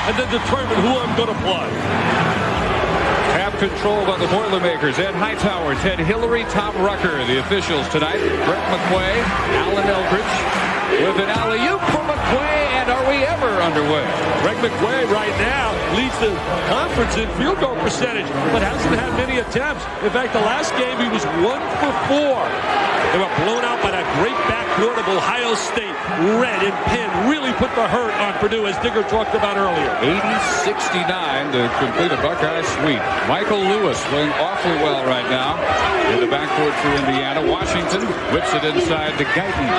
and then determine who I'm going to play. Half control by the Boilermakers. Ed Hightower, Ted Hillary, Tom Rucker. The officials tonight. Brett McQuay, Alan Eldridge with an alley-oop for McQuay. And are we ever underway? Greg McQuay right now leads the conference in field goal percentage, but hasn't had many attempts. In fact, the last game he was 1 for 4. They were blown out by that great backcourt of Ohio State. Red and Penn really put the hurt on Purdue, as Digger talked about earlier. 80-69 to complete a Buckeye sweep. Michael Lewis playing awfully well right now in the backcourt for Indiana. Washington whips it inside to Guyton.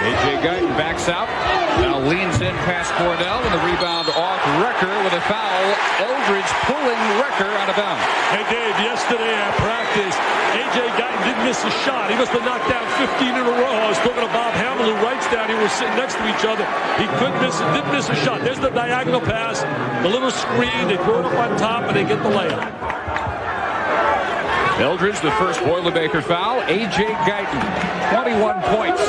A.J. Guyton backs out. Now leans in past Cornell, and the rebound off Recker with a foul. Eldridge pulling Recker out of bounds. Hey, Dave, yesterday at practice, A.J. Guyton didn't miss a shot. He must have knocked down 15 in a row. I was talking to Bob Hamill, who writes down here. We're sitting next to each other. He couldn't miss it, didn't miss a shot. There's the diagonal pass, the little screen. They throw it up on top, and they get the layup. Eldridge, the first Boilermaker foul. A.J. Guyton, 21 points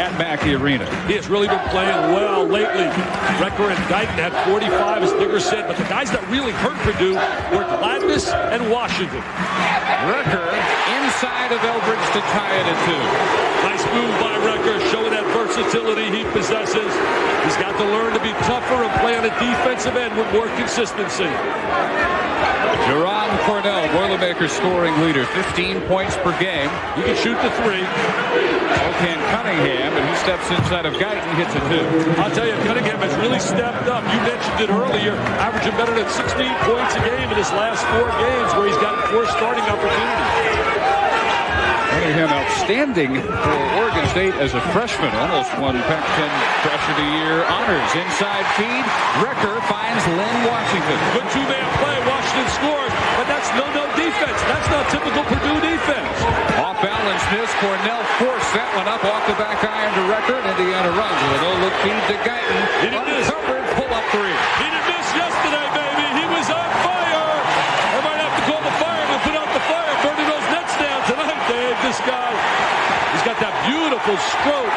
at Mackey Arena. He has really been playing well lately. Recker and Guyton had 45, as Digger said, but the guys that really hurt Purdue were Gladness and Washington. Recker inside of Eldridge to tie it at 2. Nice move by Recker, showing that versatility he possesses. He's got to learn to be tougher and play on a defensive end with more consistency. Jerron Cornell, Boilermaker scoring leader, 15 points per game. He can shoot the 3. So can Cunningham, and he steps inside of Guyton, hits a 2. I'll tell you, Cunningham has really stepped up. You mentioned it earlier, averaging better than 16 points a game in his last 4 games, where he's gotten 4 starting opportunities. Cunningham outstanding for Oregon State as a freshman. Almost won Pac-10 Fresh of the Year honors. Inside feed. Recker finds Lynn Washington. Good 2-man play. Washington scores, but that's no defense. That's not typical Purdue defense. Off balance miss. Cornell forced that one up off the back iron to Recker. And Indiana runs with a no-look feed to Guyton. He didn't miss. Uncovered pull-up 3. He didn't miss yesterday, baby. He was on fire. I might have to call the fireman, put out the fire, burning those nets down tonight, Dave. This guy, he's got that beautiful stroke.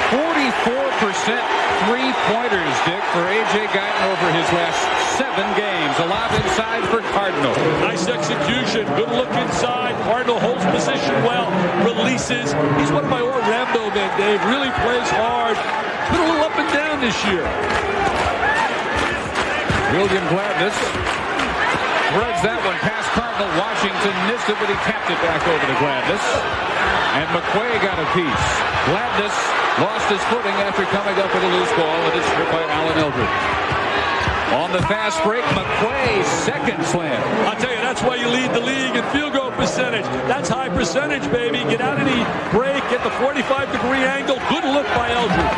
44% three-pointers, Dick, for A.J. Guyton over his last 7 games. A lob inside for Cardinal. Nice execution. Good look inside. Cardinal holds position well. Releases. He's one of my Orlando men, Dave. Really plays hard. Been a little up and down this year. William Gladness threads that one past Cardinal. Washington missed it, but he tapped it back over to Gladness. And McQuay got a piece. Gladness lost his footing after coming up with a loose ball, and it's stripped by Alan Eldridge. On the fast break, McQuay, second slam. I'll tell you, that's why you lead the league in field goal percentage. That's high percentage, baby. Get out of the break, get the 45-degree angle. Good look by Eldridge.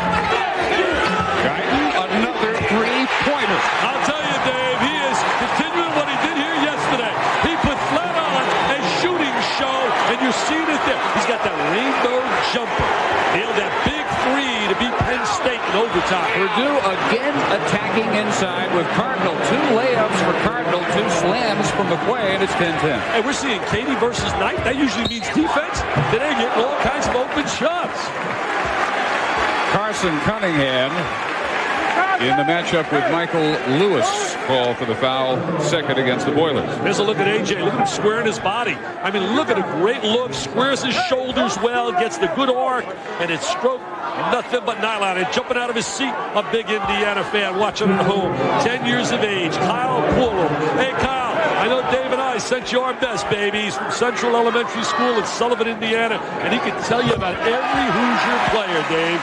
Guyton, another three-pointer. I'll tell you, Dave, he is continuing what he did here yesterday. He put flat on a shooting show, and you're seeing it there. He's got that rainbow jumper. Nailed that big 3 to beat Penn State in overtime. Purdue again attacking inside with Cardinal. 2 layups for Cardinal, 2 slams from McQuay, and it's 10-10. Hey, we're seeing Katie versus Knight. That usually means defense. Today getting all kinds of open shots. Carson Cunningham in the matchup with Michael Lewis. Call for the foul, second against the Boilers. There's a look at A.J. Look at him squaring his body. I mean, look at a great look. Squares his shoulders well, gets the good arc, and it's stroke. Nothing but nylon. And jumping out of his seat, a big Indiana fan watching at home. 10 years of age, Kyle Puller. Hey, Kyle, I know Dave and I sent you our best, baby. He's from Central Elementary School in Sullivan, Indiana, and he can tell you about every Hoosier player, Dave.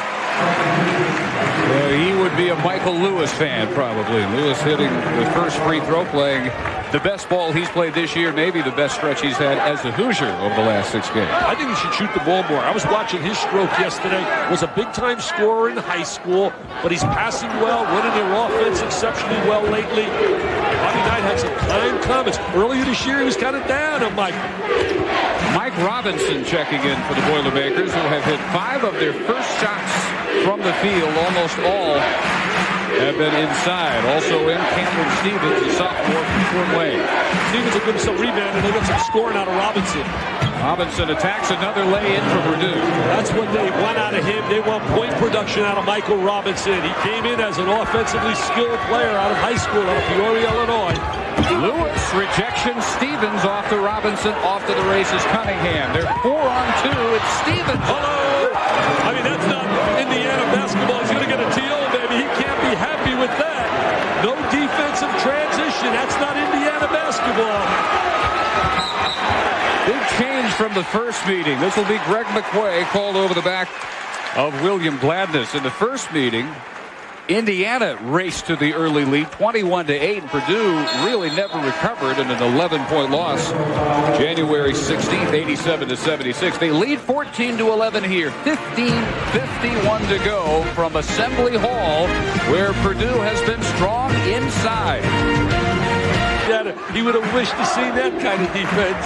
He would be a Michael Lewis fan, probably. Lewis hitting the first free throw, playing the best ball he's played this year, maybe the best stretch he's had as a Hoosier over the last 6 games. I think he should shoot the ball more. I was watching his stroke yesterday. Was a big-time scorer in high school, but he's passing well, running their offense exceptionally well lately. Bobby Knight had some kind comments. Earlier this year, he was kind of down on Mike. Mike Robinson checking in for the Boilermakers, who have hit 5 of their first shots from the field. Almost all have been inside. Also in Cameron Stevens, a sophomore from Fort Wayne. Stevens will give him some rebound, and they'll get some scoring out of Robinson. Robinson attacks another lay-in for Purdue. That's what they want out of him. They want point production out of Michael Robinson. He came in as an offensively skilled player out of high school out of Peoria, Illinois. Lewis, rejection. Stevens off to Robinson. Off to the races, Cunningham. They're 4-on-2. It's Stevens. Hello. I mean, that's not Indiana basketball. He's going to get a TO, baby. He can't be happy with that. No defensive transition. That's not Indiana basketball. Big change from the first meeting. This will be Greg McQuay called over the back of William Gladness. In the first meeting, Indiana raced to the early lead, 21-8. Purdue really never recovered in an 11-point loss. January 16th, 87-76. They lead 14-11 here. 15:51 to go from Assembly Hall, where Purdue has been strong inside. He would have wished to see that kind of defense.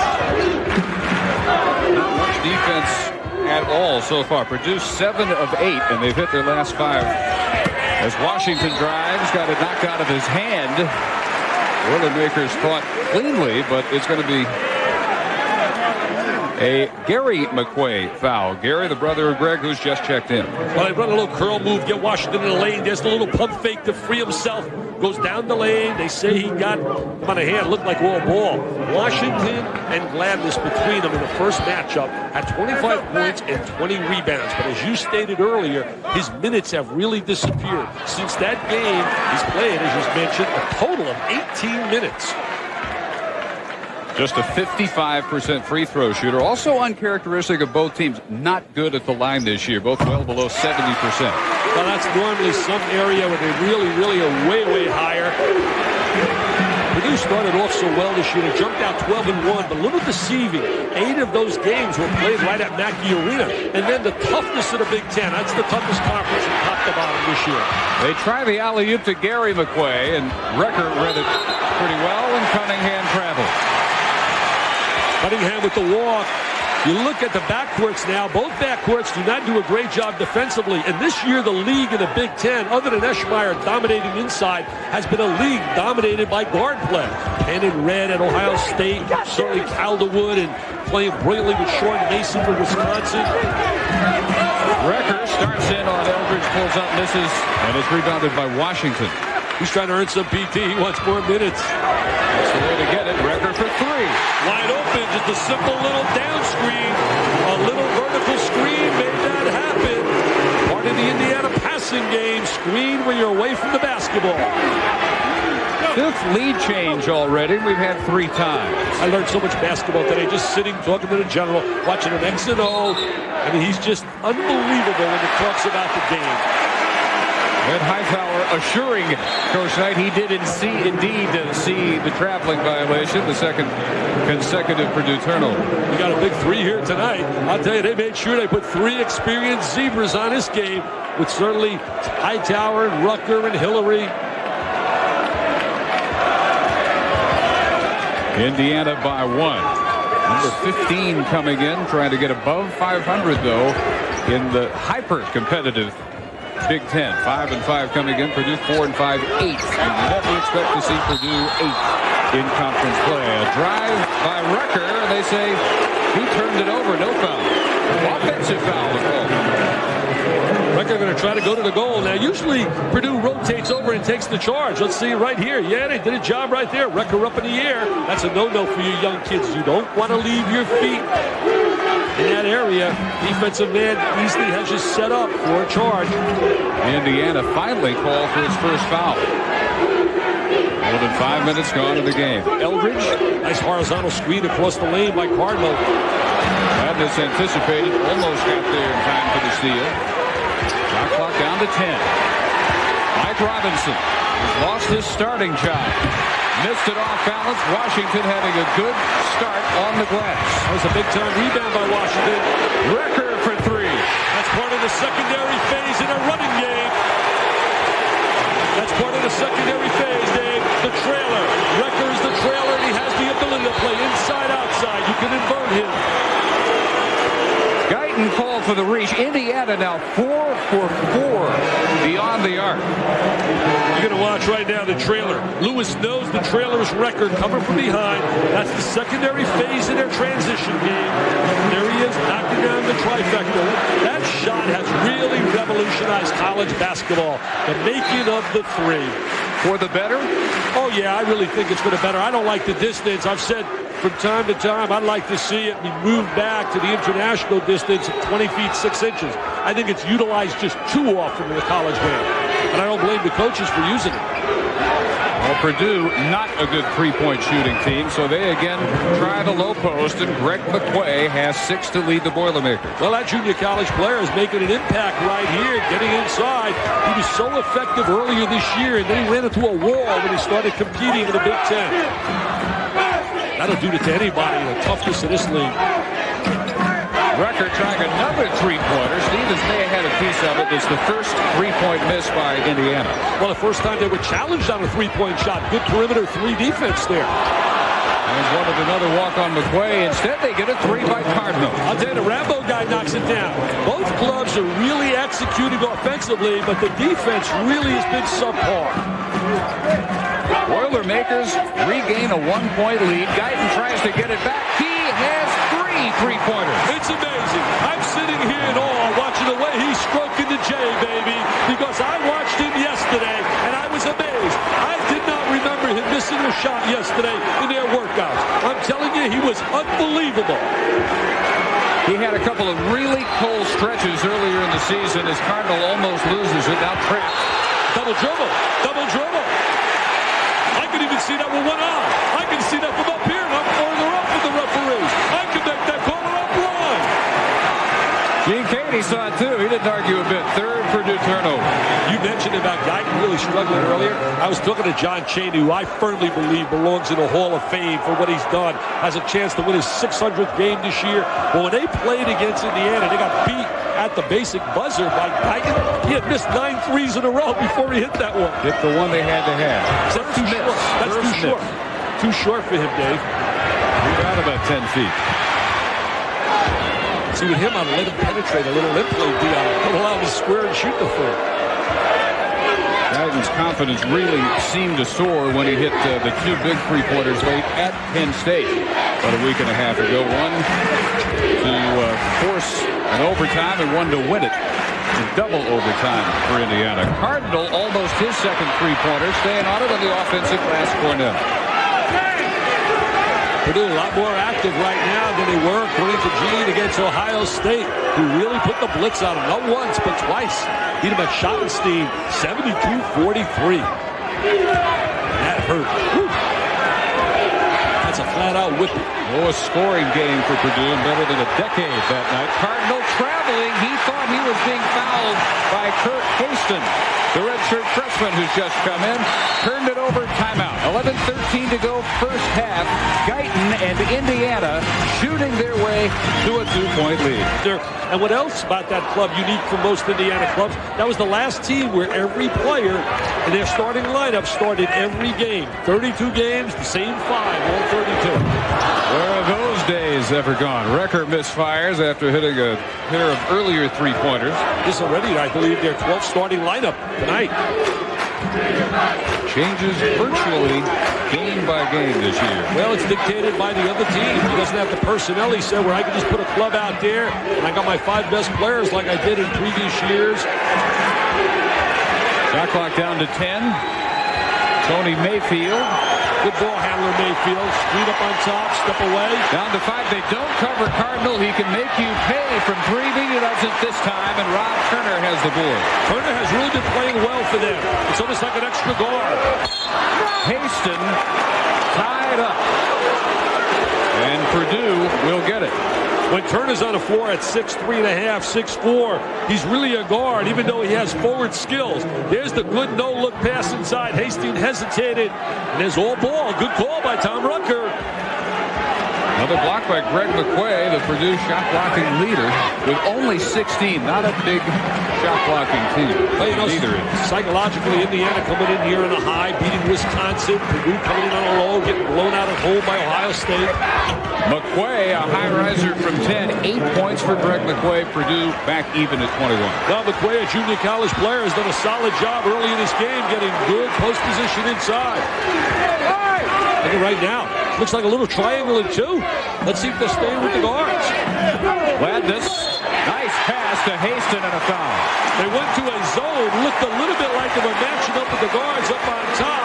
Not much defense at all so far. Purdue 7 of 8, and they've hit their last 5. As Washington drives, got it knocked out of his hand. Boilermakers fought cleanly, but it's going to be a Gary McQuay foul. Gary, the brother of Greg, who's just checked in. Well, they run a little curl move, get Washington in the lane. There's a little pump fake to free himself. Goes down the lane. They say he got him on a hand. Looked like all ball. Washington and Gladness between them in the first matchup had 25 points and 20 rebounds. But as you stated earlier, his minutes have really disappeared. Since that game, he's played, as you mentioned, a total of 18 minutes. Just a 55% free throw shooter. Also uncharacteristic of both teams. Not good at the line this year. Both well below 70%. Well, that's normally some area where they really are way higher. Purdue started off so well this year. They jumped out 12-1, but a little deceiving. 8 of those games were played right at Mackey Arena. And then the toughness of the Big Ten. That's the toughest conference from top to bottom this year. They try the alley-oop to Gary McQuay, and Recker read it pretty well, and Cunningham traveled. Cunningham with the walk. You look at the backcourts now. Both backcourts do not do a great job defensively. And this year, the league in the Big Ten, other than Eschmeyer dominating inside, has been a league dominated by guard play. Penn and Red at Ohio State, certainly Calderwood, and playing brilliantly with Sean Mason for Wisconsin. Recker starts in on Eldridge, pulls up, misses, and is rebounded by Washington. He's trying to earn some PT. He wants more minutes. That's the way to get it. Recker for 3. Wide open, just a simple little down screen. A little vertical screen made that happen. Part of the Indiana passing game. Screen when you're away from the basketball. 5th lead change already. We've had 3 times. I learned so much basketball today, just sitting, talking to the general, watching an X and O. I mean, he's just unbelievable when he talks about the game. Ed Hightower assuring Coach Knight he did indeed see the traveling violation, the second consecutive Purdue turnover. We got a big 3 here tonight. I'll tell you, they made sure they put 3 experienced Zebras on this game, with certainly Hightower and Rucker and Hillary. Indiana by 1. Number 15 coming in, trying to get above 500 though in the hyper-competitive Big Ten. 5-5 coming in. Purdue 4-5, 8th. You never expect to see Purdue 8th in conference play. A drive by Recker. They say he turned it over. No foul. Offensive foul. Recker going to try to go to the goal. Now, usually Purdue rotates over and takes the charge. Let's see right here. Yeah, they did a job right there. Recker up in the air. That's a no-no for you young kids. You don't want to leave your feet in that area. Defensive man easily has you set up for a charge. Indiana finally called for his first foul. More than 5 minutes gone in the game. Eldridge. Nice horizontal screen across the lane by Cardinal. Madness anticipated. Almost got there in time for the steal. Shot clock down to 10. Mike Robinson has lost his starting job. Missed it off balance. Washington having a good start on the glass. That was a big-time rebound by Washington. Recker for 3. That's part of the secondary phase in a running game. That's part of the secondary phase, Dave. The trailer. Recker's the trailer. He has the ability to play inside, outside. You can invert him. Guyton called for the reach. Indiana Indiana now 4 for 4 beyond the arc. You're going to watch right now the trailer. Lewis knows the trailer's record coming from behind. That's the secondary phase in their transition game. There he is, knocking down the trifecta. That shot has really revolutionized college basketball. The making of the three. For the better? Oh, yeah, I really think it's for the better. I don't like the distance. I've said from time to time I'd like to see it be moved back to the international distance of 20 feet 6 inches. I think it's utilized just too often in the college game. And I don't blame the coaches for using it. Well, Purdue, not a good three-point shooting team, so they again try the low post, and Greg McQuay has 6 to lead the Boilermakers. Well, that junior college player is making an impact right here, getting inside. He was so effective earlier this year, and then he ran into a wall when he started competing in the Big Ten. That'll do it to anybody in the toughness of this league. Rucker trying another three-pointer. Stevens may have had a piece of it. It's the first three-point miss by Indiana. Well, the first time they were challenged on a three-point shot. Good perimeter three defense there. And wanted another walk on McQuay. Instead, they get a three by Cardinal. I'll tell you, the Rambo guy knocks it down. Both clubs are really executing offensively, but the defense really has been subpar. Boilermakers regain a 1-point lead. Guyton tries to get it back. He has 3 three-pointers. It's amazing. I'm sitting here in awe watching the way he's stroking the J, baby, because I watched him yesterday, and I was amazed. I did not remember him missing a shot yesterday in their workouts. I'm telling you, he was unbelievable. He had a couple of really cold stretches earlier in the season as Cardinal almost loses it. Now trapped. Double dribble. Double dribble. I can even see that with one eye. I can see that from up here, and I'm further up with the referees. I can make that call up line. Gene Katie saw it too. He didn't argue a bit. Third Purdue turnover. You mentioned about Guyton really struggling earlier. I was talking to John Chaney, who I firmly believe belongs in the Hall of Fame for what he's done. Has a chance to win his 600th game this year. But when they played against Indiana, they got beat at the basic buzzer by Guyton. He had missed 9 threes in a row before he hit that one. Hit the one they had to have. Is that too short? That's too short. Too short for him, Dave. He's out about 10 feet. See, with him, I'd let him penetrate a little in-play deal. Don't allow him to square and shoot the four. Guyton's confidence really seemed to soar when he hit the 2 big three-pointers late at Penn State about a week and a half ago. One to force an overtime and one to win it in double overtime for Indiana. Cardinal almost his second three-pointer, staying on it on the offensive glass. Cornell. Purdue a lot more active right now than they were, according to Gene, against Ohio State, who really put the blitz on him. Not once, but twice. Beat him at Schottenstein, 72-43. That hurt. Whew. That's a flat-out whipping. Lowest scoring game for Purdue in better than a decade that night. Cardinal traveling. He thought he was being fouled by Kurt Haston, the redshirt freshman who's just come in. Turned it over. Timeout. 11:13 to go first half. Guyton and Indiana shooting their way to a 2-point lead. And what else about that club unique for most Indiana clubs? That was the last team where every player in their starting lineup started every game. 32 games, the same 5, all 32. Where are those days ever gone? Recker misfires after hitting a pair of earlier three-pointers. This already, I believe, their 12th starting lineup tonight. Changes virtually game by game this year. Well, it's dictated by the other team. He doesn't have the personnel, he said, where I can just put a club out there and I got my 5 best players like I did in previous years. Shot clock down to 10. Tony Mayfield. Good ball handler, Mayfield. Screen up on top, step away. Down to 5. They don't cover Cardinal. He can make you pay from 3. He does it this time, and Rob Turner has the board. Turner has really been playing well for them. It's almost like an extra guard. Haston tied up. And Purdue will get it. When Turner's on the floor at 6'3.5", 6'4", he's really a guard, even though he has forward skills. There's the good no-look pass inside. Hastings hesitated, and there's all ball. Good call by Tom Rucker. Another block by Greg McQuay, the Purdue shot blocking leader, with only 16. Not a big shot blocking team. Well, you know, psychologically, Indiana coming in here on a high, beating Wisconsin. Purdue coming in on a low, getting blown out at home by Ohio State. McQuay, a high riser from 10. 8 points for Greg McQuay. Purdue back even at 21. Well, McQuay, a junior college player, has done a solid job early in this game, getting good post position inside. Look at right now. Looks like a little triangle in two. Let's see if they're staying with the guards. Gladness. Nice pass to Haston and a foul. They went to a zone. Looked a little bit like they were matching up with the guards up on top.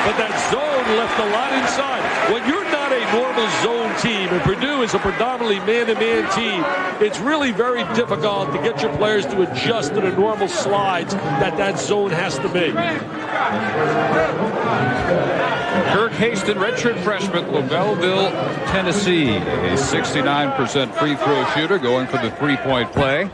But that zone left a lot inside. When you're not a normal zone team, and Purdue is a predominantly man-to-man team, it's really very difficult to get your players to adjust to the normal slides that zone has to be. Kirk Haston, redshirt freshman, Belleville, Tennessee. A 69% free throw shooter going for the three-point play.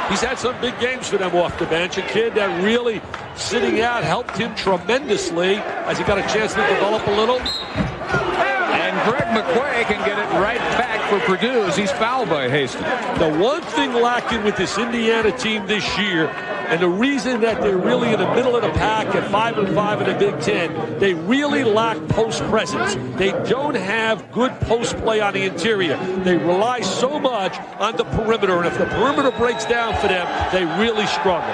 He's had some big games for them off the bench. A kid that really sitting out helped him tremendously as he got a chance to develop a little. And Greg McQuay can get it right back for Purdue as he's fouled by Haston. The one thing lacking with this Indiana team this year, and the reason that they're really in the middle of the pack at 5-5 in the Big Ten, they really lack post presence. They don't have good post play on the interior. They rely so much on the perimeter, and if the perimeter breaks down for them, they really struggle.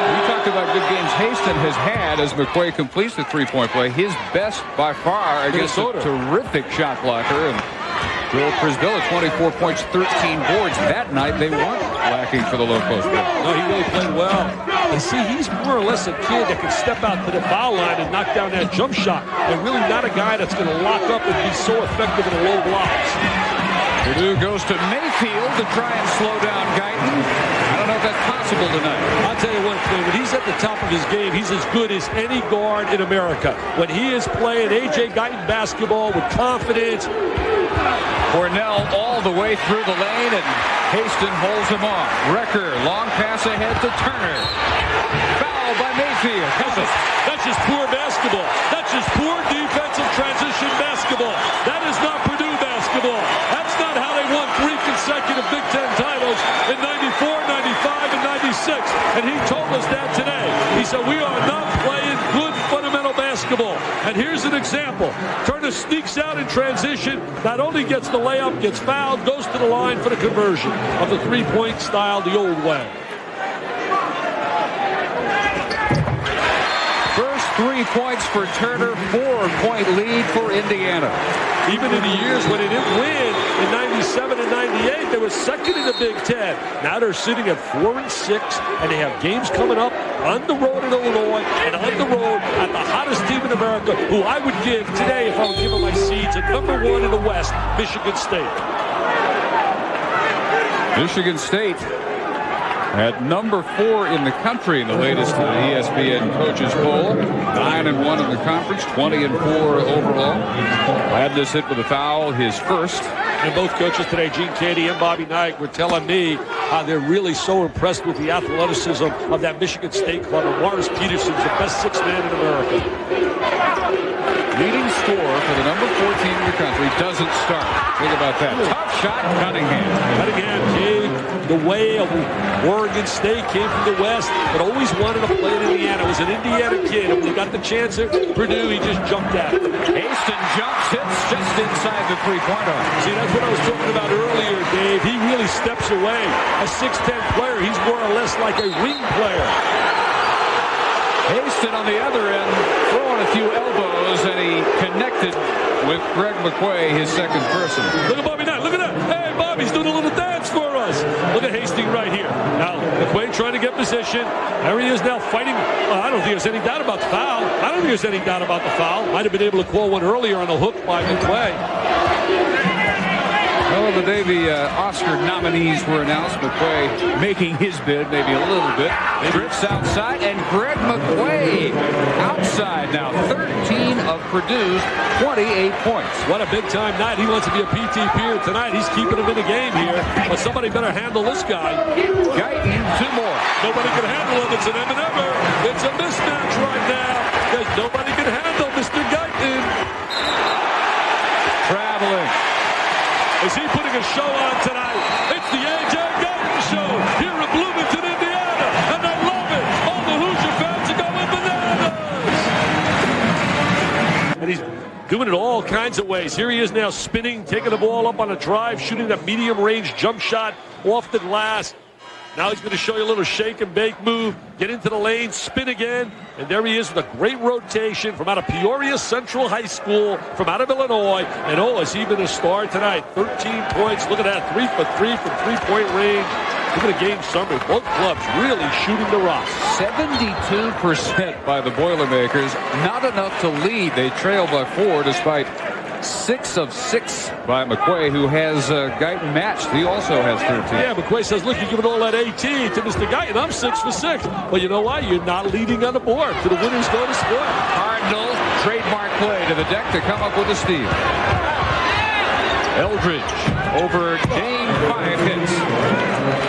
We talked about good games Haston has had as McQuay completes the three-point play. His best by far against a terrific shot blocker. And Joel Prisbilla, 24 points, 13 boards. That night they weren't lacking for the low post play. No, he really played well. And see, he's more or less a kid that can step out to the foul line and knock down that jump shot. And really not a guy that's going to lock up and be so effective in the low blocks. Purdue goes to Mayfield to try and slow down Guyton. I don't know if that's possible tonight. I'll tell you one thing. When he's at the top of his game, he's as good as any guard in America. When he is playing A.J. Guyton basketball with confidence. Cornell all the way through the lane, and Haston holds him off. Recker, long pass ahead to Turner. Foul by Mayfield. That's just poor basketball. That's just poor defensive transition basketball. That is not Purdue basketball. That's not how they won 3 consecutive Big Ten titles in 94, 95, and 96. And he told us that today. He said, we are not playing good fundamental basketball. And here's an example. Turner sneaks out in transition, not only gets the layup, gets fouled, goes to the line for the conversion of the three-point style the old way. First 3 points for Turner, 4-point lead for Indiana. Even in the years when they didn't win in 97 and 98, they were second in the Big Ten. Now they're sitting at 4-6, and they have games coming up on the road in Illinois and on the road at the hottest team in America, who I would give today, if I would give them my seeds, at number 1 in the West, Michigan State. Michigan State at number 4 in the country in the latest ESPN coaches poll. 9-1 in the conference, 20-4 overall. Gladness hit with a foul, his first. And both coaches today, Gene Cady and Bobby Knight, were telling me how they're really so impressed with the athleticism of that Michigan State club. And Morris Peterson's the best sixth man in America. Leading scorer for the number 14 in the country doesn't start. Think about that. Tough shot, Cunningham. Cunningham came the way of Oregon State, came from the West, but always wanted to play in Indiana. Was an Indiana kid. And when he got the chance at Purdue, he just jumped at it. Haston jumps, hits just inside the three-point arc. See, that's what I was talking about earlier, Dave. He really steps away. A 6'10 player, he's more or less like a wing player. Haston on the other end, throwing a few elbows, and he connected with Greg McQuay, his second person. Look at Bobby Knight. Look at that. Hey, Bobby's doing a little dance for us. Look at Hastings right here. Now, McQuay trying to get position. There he is now fighting. I don't think there's any doubt about the foul. Might have been able to call one earlier on a hook by McQuay. Well, the day the Oscar nominees were announced, McQuay making his bid, maybe a little bit. Drifts outside, and Greg McQuay outside now. 13 of Purdue's 28 points. What a big-time night. He wants to be a PT peer tonight. He's keeping him in the game here. But somebody better handle this guy. Guyton, 2 more. Nobody can handle him. It's an M&M'er. It's a mismatch right now. There's nobody can handle Mr. Guyton. Traveling. doing it all kinds of ways. Here he is now spinning, taking the ball up on a drive, shooting that medium-range jump shot off the glass. Now he's going to show you a little shake and bake move, get into the lane, spin again, and there he is with a great rotation from out of Peoria Central High School, from out of Illinois. And has he been a star tonight? 13 points. Look at that, 3 for 3 from three-point range. Look at the game summary. Both clubs really shooting the rock. 72% by the Boilermakers. Not enough to lead. They trail by 4 despite 6 of 6 by McQuay, who has Guyton matched. He also has 13. Yeah, McQuay says, look, you're giving all that AT to Mr. Guyton. I'm 6 for 6. Well, you know why? You're not leading on the board. To the winners go to score. Cardinal trademark play to the deck to come up with a steal. Eldridge over game 5 hits.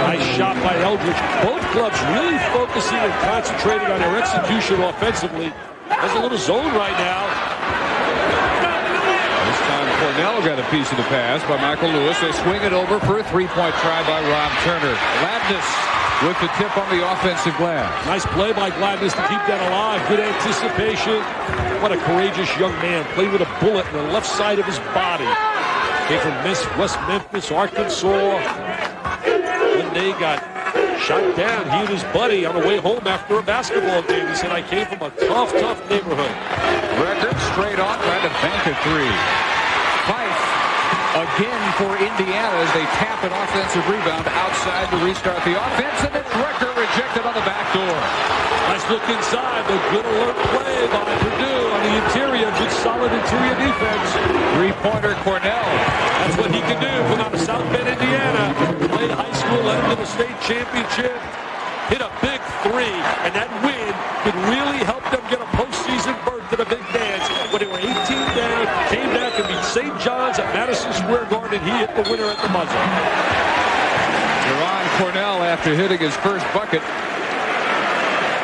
Nice shot by Eldridge. Both clubs really focusing and concentrating on their execution offensively. There's a little zone right now. This time Cornell got a piece of the pass by Michael Lewis. They swing it over for a three-point try by Rob Turner. Gladness with the tip on the offensive glass. Nice play by Gladness to keep that alive. Good anticipation. What a courageous young man. Played with a bullet in the left side of his body. Came from West Memphis, Arkansas. One day got shot down. He and his buddy on the way home after a basketball game. He said, I came from a tough neighborhood. Record straight on, trying to bank a 3. Fife again for Indiana as they tap an offensive rebound outside to restart the offense, and it's Record rejected on the back door. Let's look inside. The good alert play by Purdue on the interior. Good solid interior defense. Three-pointer Cornell. That's what he can do from out of South Bend, Indiana. Played high school, led him to the state championship. Hit a big 3, and that win could really help them get a postseason berth to the big dance. When they were 18 down, came back and beat St. John's at Madison Square Garden, and he hit the winner at the buzzer. Jerron Cornell, after hitting his first bucket,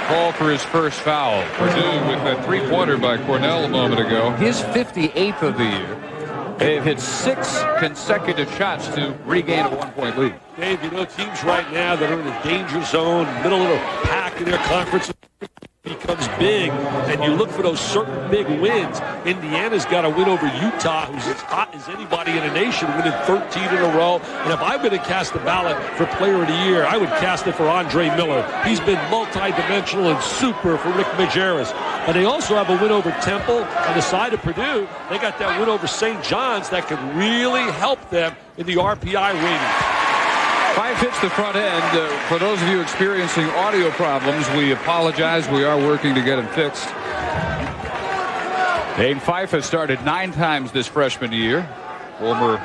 called for his first foul. Purdue with that three-pointer by Cornell a moment ago. His 58th of the year. They've hit 6 consecutive shots to regain a 1-point lead. Dave, you know, teams right now that are in the danger zone, middle of the pack in their conference, becomes big, and you look for those certain big wins. Indiana's got a win over Utah, who's as hot as anybody in the nation, winning 13 in a row. And if I'm going to cast the ballot for Player of the Year, I would cast it for Andre Miller. He's been multi-dimensional and super for Rick Majerus. And they also have a win over Temple. On the side of Purdue, they got that win over St. John's that could really help them in the RPI rating. Fife hits the front end. For those of you experiencing audio problems, we apologize. We are working to get them fixed. Dane Fife has started 9 times this freshman year. Former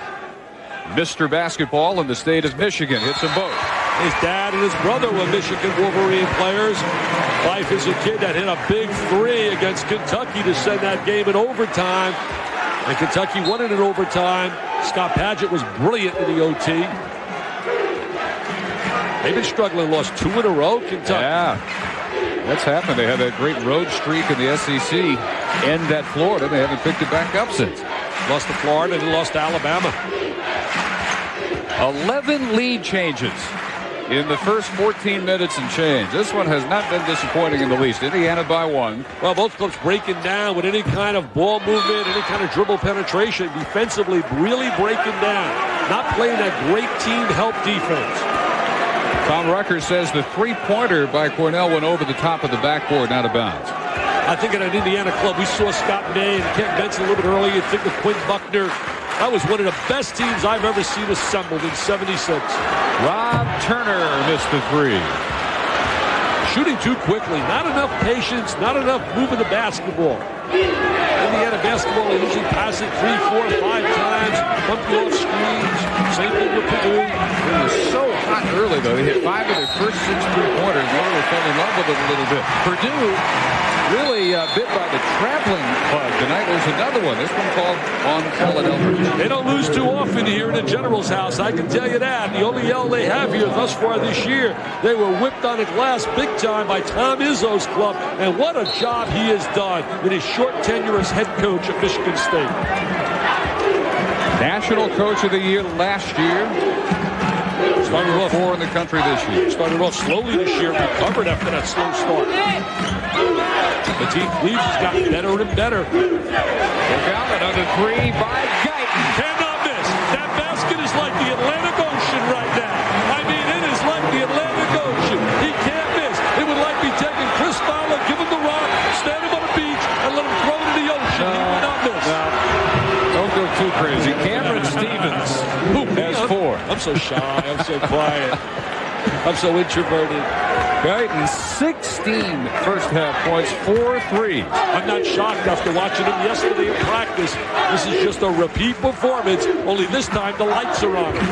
Mr. Basketball in the state of Michigan. Hits them both. His dad and his brother were Michigan Wolverine players. Fife is a kid that hit a big 3 against Kentucky to send that game in overtime. And Kentucky won it in overtime. Scott Padgett was brilliant in the OT. They've been struggling, lost 2 in a row, Kentucky. Yeah, that's happened. They had that great road streak in the SEC end at Florida. They haven't picked it back up since. Lost to Florida and lost to Alabama. 11 lead changes in the first 14 minutes and change. This one has not been disappointing in the least. Indiana by 1. Well, both clubs breaking down with any kind of ball movement, any kind of dribble penetration. Defensively, really breaking down. Not playing that great team help defense. Tom Rucker says the three-pointer by Cornell went over the top of the backboard and out of bounds. I think at an Indiana club, we saw Scott May and Kent Benson a little bit earlier. You think of Quinn Buckner. That was one of the best teams I've ever seen assembled in '76. Rob Turner missed the 3. Shooting too quickly. Not enough patience. Not enough moving the basketball. Indiana basketball, they usually pass it 3, 4, 5 times. Bump you off screens. Same thing with Purdue. It was so hot early, though. They hit 5 of their first 6 three-pointers. They fell in love with it a little bit. Purdue really bit by the traveling bug tonight. There's another one. This one called on Philadelphia. They don't lose too often here in the General's house. I can tell you that. The only L they have here thus far this year, they were whipped on the glass big time by Tom Izzo's club. And what a job he has done with his short tenure as head coach at Michigan State. National Coach of the Year last year. Started off 4 in the country this year. Started off slowly this year, recovered after that slow start. The team. Cleveland has gotten better and better. Look out, another three by Guyton. Cannot miss. That basket is like the Atlantic Ocean right now. I mean, it is like the Atlantic Ocean. He can't miss. It would like be taking Chris Fowler, give him the rock, stand him on the beach, and let him throw it in the ocean. He would not miss. No. Don't go too crazy. Cameron Stevens has 4. I'm so shy. I'm so quiet. I'm so introverted. Guyton, 16 first half points, 4 threes. I'm not shocked after watching him yesterday in practice. This is just a repeat performance, only this time the lights are on him.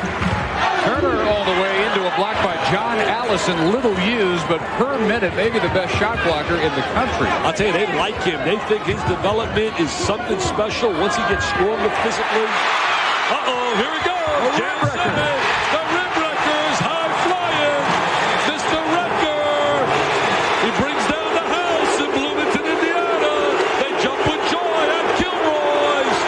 Turner all the way into a block by John Allison. Little used, but per minute, maybe the best shot blocker in the country. I'll tell you, they like him. They think his development is something special once he gets stronger physically. Uh-oh, here we go. Jam Simmons, the rim wreckers, high flying. Mr. Wrecker. He brings down the house in Bloomington, Indiana. They jump with joy at Kilroy's.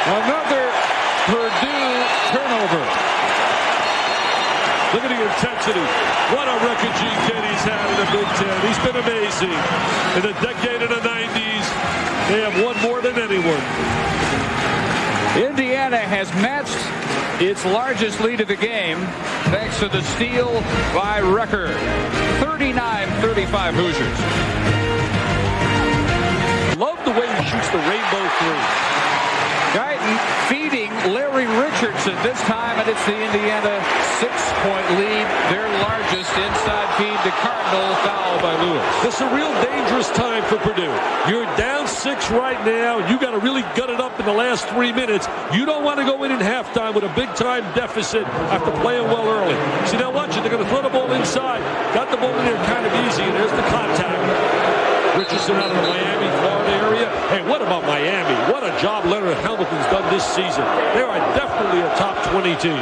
Another Purdue turnover. Look at the intensity. What a record Gene Kenny's had in the Big Ten. He's been amazing. In the decade of the 90s, they have won more than anyone. Indiana has matched its largest lead of the game thanks to the steal by Wrecker. 39-35 Hoosiers. Love the way he shoots the rainbow three. Guyton feeding Larry Richardson this time, and it's the Indiana 6-point lead, their largest inside feed to Cardinal, foul by Lewis. This is a real dangerous time for Purdue. You're down 6 right now. You got to really gut it up in the last 3 minutes. You don't want to go in halftime with a big-time deficit after playing well early. See, now watch it. They're going to throw the ball inside. Got the ball in there kind of easy, and there's the contact. Richardson out of the Miami, Florida area. Hey, what about Miami? What a job Leonard Hamilton's done this season. They are definitely a top 20 team.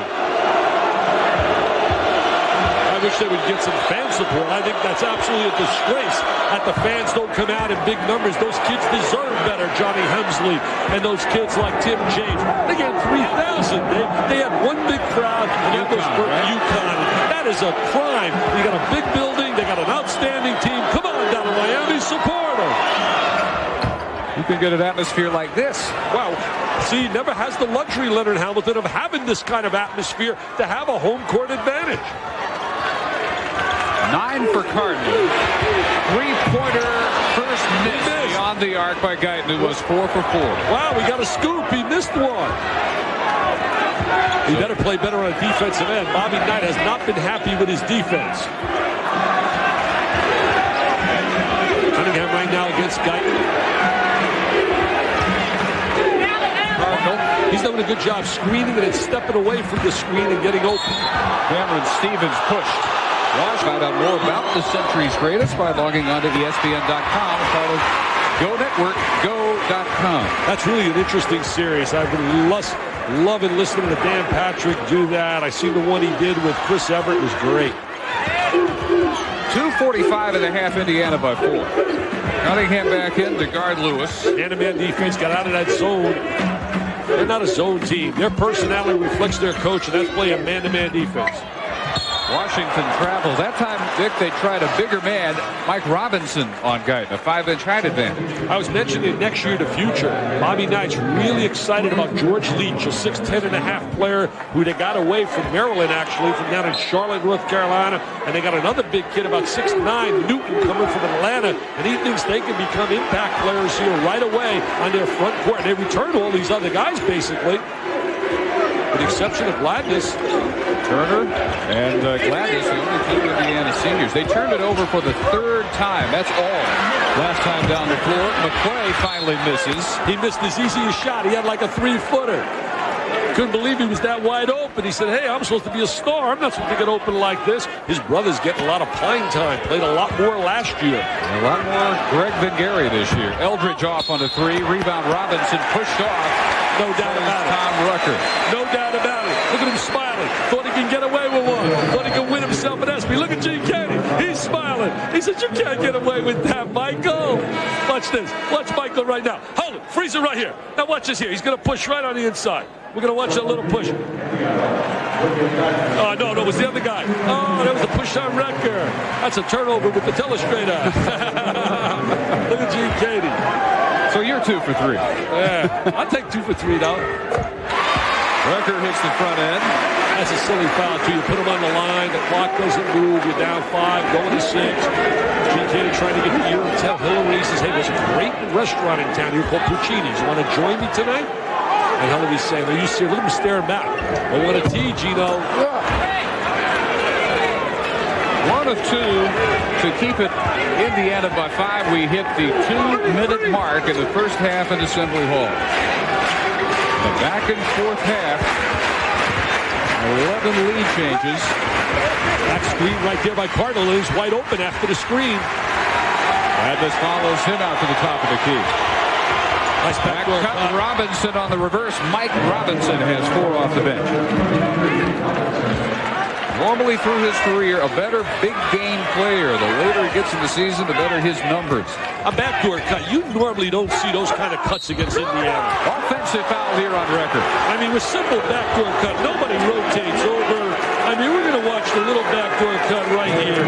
I wish they would get some fan support. I think that's absolutely a disgrace that the fans don't come out in big numbers. Those kids deserve better, Johnny Hemsley, and those kids like Tim James. They get 3,000. They had one big crowd, and that was for UConn. That is a crime. You got a big building. They got an outstanding team. Come on down to Miami, support them. You can get an atmosphere like this. Wow. See, never has the luxury, Leonard Hamilton, of having this kind of atmosphere to have a home court advantage. 9 for Cardinal. 3-pointer first miss beyond the arc by Guyton, who was 4 for 4. Wow, we got a scoop. He missed one. He better play better on defensive end. Bobby Knight has not been happy with his defense. Cunningham right now against Guyton. Cardinal, he's doing a good job screening and then stepping away from the screen and getting open. Cameron Stevens pushed. Find out more about the Century's Greatest by logging on to ESPN.com. Part of GoNetworkGo.com. That's really an interesting series. I've been loving listening to Dan Patrick do that. I see the one he did with Chris Everett was great. 2:45 and a half, Indiana by 4. Cunningham back in to guard Lewis. Man-to-man defense got out of that zone. They're not a zone team. Their personality reflects their coach, and that's playing man-to-man defense. Washington travels. That time, Vic, they tried a bigger man, Mike Robinson, on Guyton, a 5-inch height advantage. I was mentioning next year the future. Bobby Knight's really excited about George Leach, a 6'10.5" player who they got away from Maryland, actually, from down in Charlotte, North Carolina. And they got another big kid, about 6'9", Newton, coming from Atlanta. And he thinks they can become impact players here right away on their front court. And they return all these other guys, basically. With the exception of Gladness. Turner and Gladness, the only two Indiana seniors. They turned it over for the 3rd time. That's all. Last time down the floor, McQuay finally misses. He missed his easiest shot. He had like a 3-footer. Couldn't believe he was that wide open. He said, hey, I'm supposed to be a star. I'm not supposed to get open like this. His brother's getting a lot of playing time. Played a lot more last year. A lot more Greg than Gary this year. Eldridge off on a 3. Rebound Robinson pushed off. No doubt about it. Tom Rucker. No doubt about it. Look at him smiling. Thought he can get away with one. Thought he could win himself an ESPY. Look at Gene Kenny. He's smiling. He said, you can't get away with that, Michael. Watch this. Watch Michael right now. Hold it. Freeze it right here. Now watch this here. He's going to push right on the inside. We're going to watch that little push. Oh, no, it was the other guy. Oh, that was a push on Wrecker. That's a turnover with the telestrator. Look at Gene Katie. So you're 2 for 3. Yeah, I'll take 2 for 3, though. Wrecker hits the front end. That's a silly foul, too. You put him on the line, the clock doesn't move, you're down 5, going to 6. Gene Katie trying to get the ear of Ted Hillary. He says, hey, there's a great restaurant in town here called Puccini's. You want to join me tonight? And Hillary's saying, are you serious? Look at him staring back. I want a tea, Gino. 1 of 2 to keep it Indiana by 5. We hit the 2-minute mark in the first half at Assembly Hall. The back and forth half. 11 lead changes. That screen right there by Cardinal is wide open after the screen. Madness follows him out to the top of the key. Nice back cut. Robinson on the reverse. Mike Robinson has 4 off the bench. Normally through his career, a better big game player. The later he gets in the season, the better his numbers. A backdoor cut. You normally don't see those kind of cuts against Indiana. Offensive foul here on record. I mean, with simple backdoor cut, nobody rotates over. I mean, we're going to watch the little backdoor cut right here.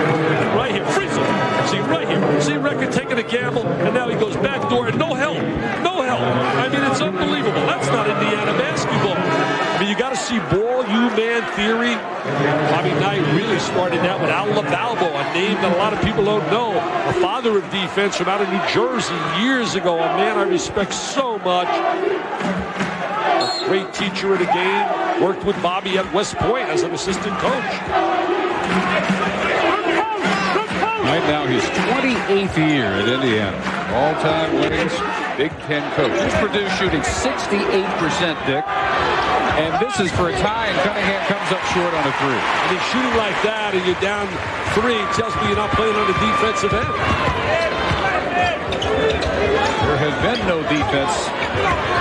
Right here. Freeze him. See, right here. See Record taking a gamble, and now he goes backdoor, and no help. No help. I mean, it's unbelievable. That's not Indiana basketball. I mean, you got to see ball, man theory. Bobby Knight really started that with Al LaBalbo, a name that a lot of people don't know. A father of defense from out of New Jersey years ago. A man I respect so much. A great teacher of the game. Worked with Bobby at West Point as an assistant coach. Right now, his 28th year at Indiana. All-time winnings, Big Ten coach. This Purdue shooting 68%, Dick. And this is for a tie, and Cunningham comes up short on a 3. I mean, shooting like that, and you're down 3, tells me you're not playing on the defensive end. There has been no defense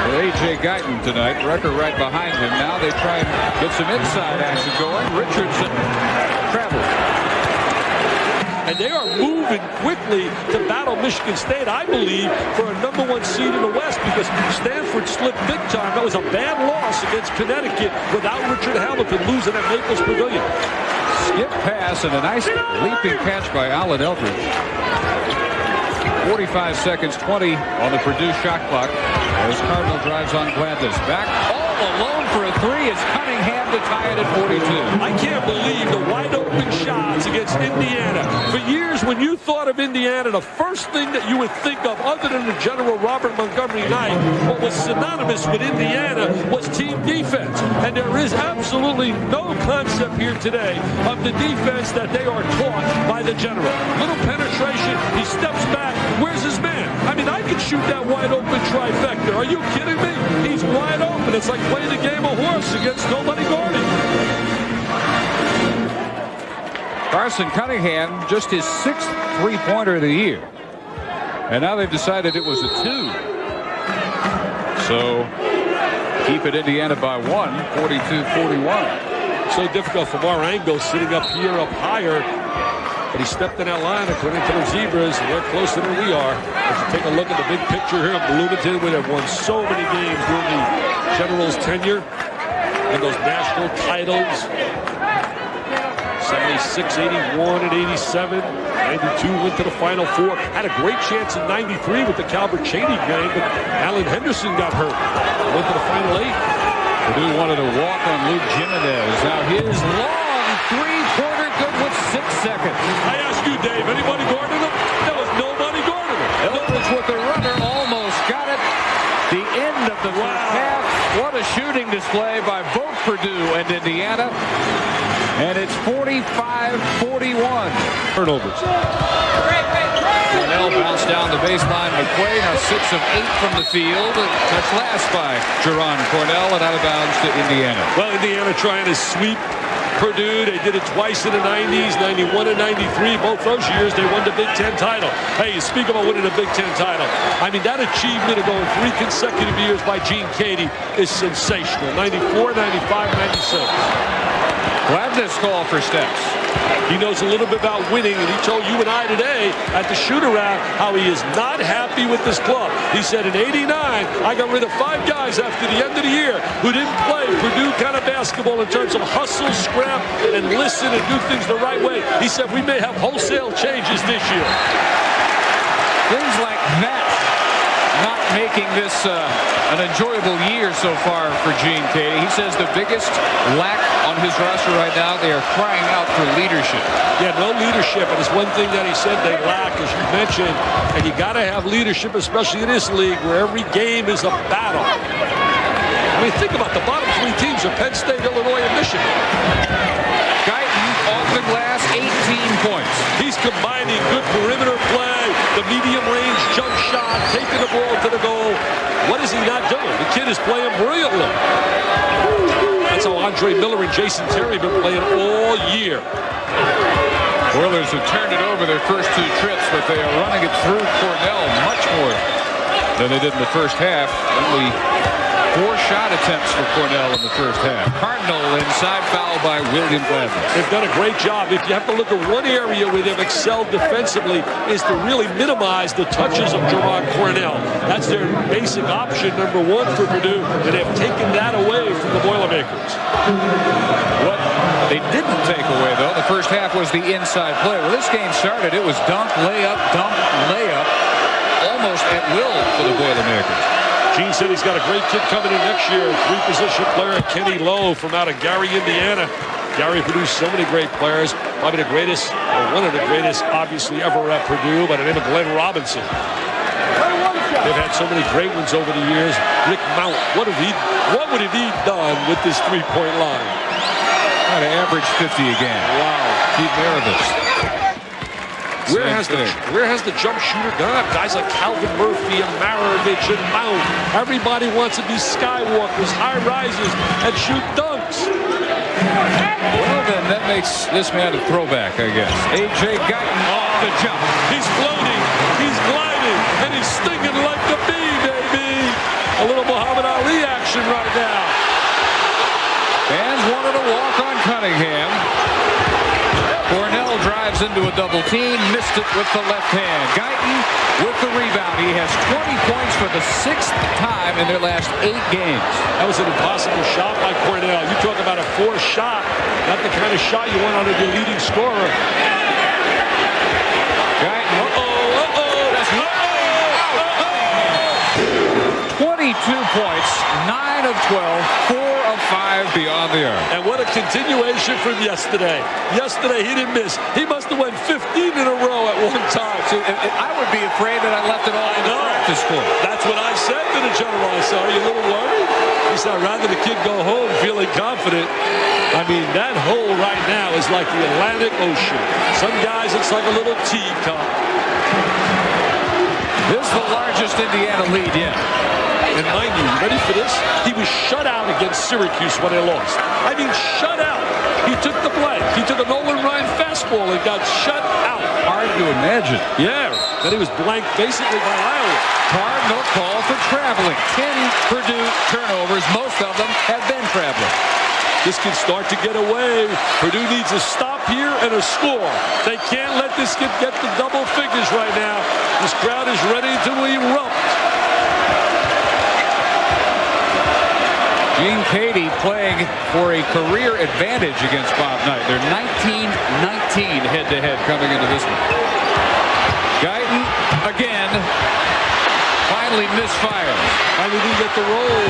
for A.J. Guyton tonight. Wrecker right behind him. Now they try and get some inside action going. Richardson travels. And they are moving quickly to battle Michigan State, I believe, for a #1 seed in the West, because Stanford slipped big time. That was a bad loss against Connecticut without Richard Hamilton losing at Maples Pavilion. Skip pass and a nice leaping catch by Allen Eldridge. 45 seconds, 20 on the Purdue shot clock as Cardinal drives on Gladness. Back all alone for a 3. It's Cunningham to tie it at 42. I can't believe the wide open shots against Indiana. For years, when you thought of Indiana, the first thing that you would think of, other than the General Robert Montgomery Knight, what was synonymous with Indiana was team defense. And there is absolutely no concept here today of the defense that they are taught by the General. Little penetration, he steps back. Where's his man? I mean, I could shoot that wide open trifecta. Are you kidding me? He's wide open. It's like playing a game of horse against nobody guarding. Carson Cunningham, just his 6th three-pointer of the year. And now they've decided it was a 2. So keep it Indiana by 1, 42-41. So difficult from our angle, sitting up here, up higher. But he stepped in that line according to the Zebras. They're closer than we are. If you take a look at the big picture here in Bloomington, where they've won so many games during the Generals' tenure and those national titles. 76, 81, and 87. 92 went to the Final Four. Had a great chance in 93 with the Calvert Cheney game, but Alan Henderson got hurt. Went to the Final 8. Purdue wanted to walk on Luke Jimenez. Now his long three-pointer good with 6 seconds. I ask you, Dave, anybody guarding him? There was nobody guarding him. Eldridge with the runner, almost got it. The end of the first half. What a shooting display by both Purdue and Indiana. And it's 45-41. Turnovers. Cornell bounced down the baseline. McQuay now 6 of 8 from the field. Touch last by Jerron Cornell and out of bounds to Indiana. Well, Indiana trying to sweep Purdue. They did it twice in the 90s, 91 and 93. Both those years, they won the Big Ten title. Hey, you speak about winning a Big Ten title. I mean, that achievement of going 3 consecutive years by Gene Katie is sensational. 94, 95, 96. Gladness call for steps. He knows a little bit about winning, and he told you and I today at the shoot-around how he is not happy with this club. He said in '89, I got rid of 5 guys after the end of the year who didn't play Purdue kind of basketball in terms of hustle, scrap, and listen and do things the right way. He said we may have wholesale changes this year. Things like that not making this an enjoyable year so far for Gene Keady. He says the biggest lack on his roster right now, they are crying out for leadership. Yeah, no leadership, and it's one thing that he said they lack, as you mentioned, and you got to have leadership, especially in this league where every game is a battle. I mean, think about the bottom 3 teams are Penn State, Illinois, and Michigan. Guyton off the glass, 18 points. He's combining good perimeter play, the medium range jump shot, taking the ball to the goal. What is he not doing? The kid is playing brilliantly. That's how Andre Miller and Jason Terry have been playing all year. Oilers have turned it over their first 2 trips, but they are running it through Cornell much more than they did in the first half. Only 4 shot attempts for Cornell in the first half. Cardinal inside, foul by William Gladness. They've done a great job. If you have to look at one area where they've excelled defensively is to really minimize the touches of Jerron Cornell. That's their basic option, number 1 for Purdue, and they've taken that away from the Boilermakers. What they didn't take away, though, the first half was the inside play. When this game started, it was dunk, layup, almost at will for the Boilermakers. Gene said he's got a great kid coming in next year, 3-position player Kenny Lowe from out of Gary, Indiana. Gary produced so many great players, probably the greatest, or one of the greatest, obviously, ever at Purdue, by the name of Glenn Robinson. They've had so many great ones over the years. Rick Mount, what would have he done with this 3-point line? Trying to average 50 again. Wow. Keith Maravich. Where has the jump shooter gone? Guys like Calvin Murphy and Maravich and Mount. Everybody wants to be skywalkers, high risers, and shoot dunks. Well, then that makes this man a throwback, I guess. A.J. Guyton off the jump. He's floating, he's gliding, and he's stinging like the bee, baby. A little Muhammad Ali action right now. Fans wanted to walk on Cunningham. Cornell drives into a double team, missed it with the left hand. Guyton with the rebound. He has 20 points for the 6th time in their last 8 games. That was an impossible shot by Cornell. You talk about a forced shot, not the kind of shot you want on your leading scorer. Guyton, 22 points, 9 of 12, 4 of 5 beyond the arc. And what a continuation from yesterday. Yesterday he didn't miss. He must have went 15 in a row at one time. So I would be afraid that I left it all in the practice court. That's what I said to the general. I said, are you a little worried? He said, I'd rather the kid go home feeling confident. I mean, that hole right now is like the Atlantic Ocean. Some guys, it's like a little teacup. This is the largest Indiana lead yet. And mind you, ready for this? He was shut out against Syracuse when they lost. I mean, shut out. He took the play. He took a Nolan Ryan fastball and got shut out. Hard to imagine. Yeah. Then he was blanked basically by Iowa. Cardinal call for traveling. 10 Purdue turnovers. Most of them have been traveling. This can start to get away. Purdue needs a stop here and a score. They can't let this kid get the double figures right now. This crowd is ready to erupt. Gene Keady playing for a career advantage against Bob Knight. They're 19-19 head-to-head coming into this one. Guyton again finally misfires. I didn't get the roll.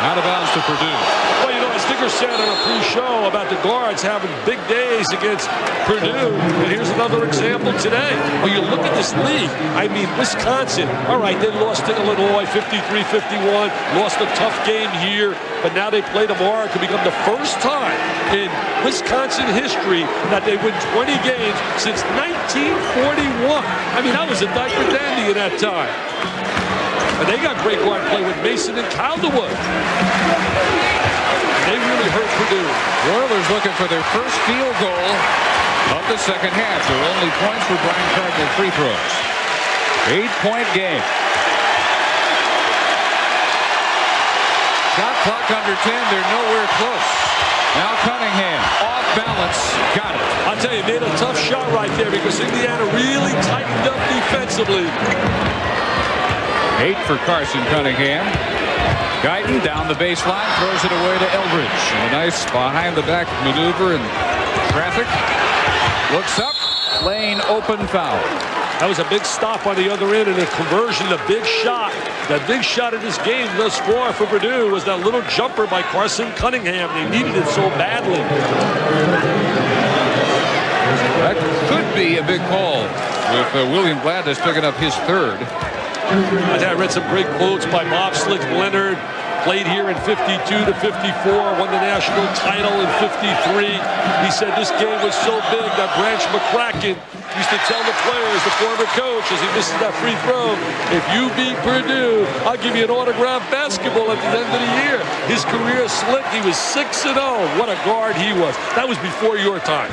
Out of bounds to Purdue. Well, you know, as Digger said on a pre-show about the guards having big days against Purdue, and here's another example today. When you look at this league, I mean, Wisconsin, all right, they lost to Illinois 53-51, lost a tough game here, but now they play tomorrow. It could become the first time in Wisconsin history that they win 20 games since 1941. I mean, that was a diaper dandy in that time. And they got great guard play with Mason and Calderwood. They really hurt Purdue. The Oilers looking for their first field goal of the second half. Their only points were Brian Cardinal free throws. 8-point game. Shot clock under 10. They're nowhere close. Now Cunningham. shot right there because Indiana really tightened up defensively. 8 for Carson Cunningham. Guyton down the baseline, throws it away to Eldridge. A nice behind-the-back maneuver in traffic. Looks up, lane open, foul. That was a big stop on the other end and a conversion, a big shot. That big shot in this game thus far for Purdue was that little jumper by Carson Cunningham. They needed it so badly. That could be a big call with William Gladness picking up his third. I read some great quotes by Bob Slick Leonard. Played here in 52 to 54, won the national title in 53. He said this game was so big that Branch McCracken used to tell the players, the former coach, as he misses that free throw, if you beat Purdue, I'll give you an autographed basketball at the end of the year. His career, Slick, he was 6-0. What a guard he was. That was before your time.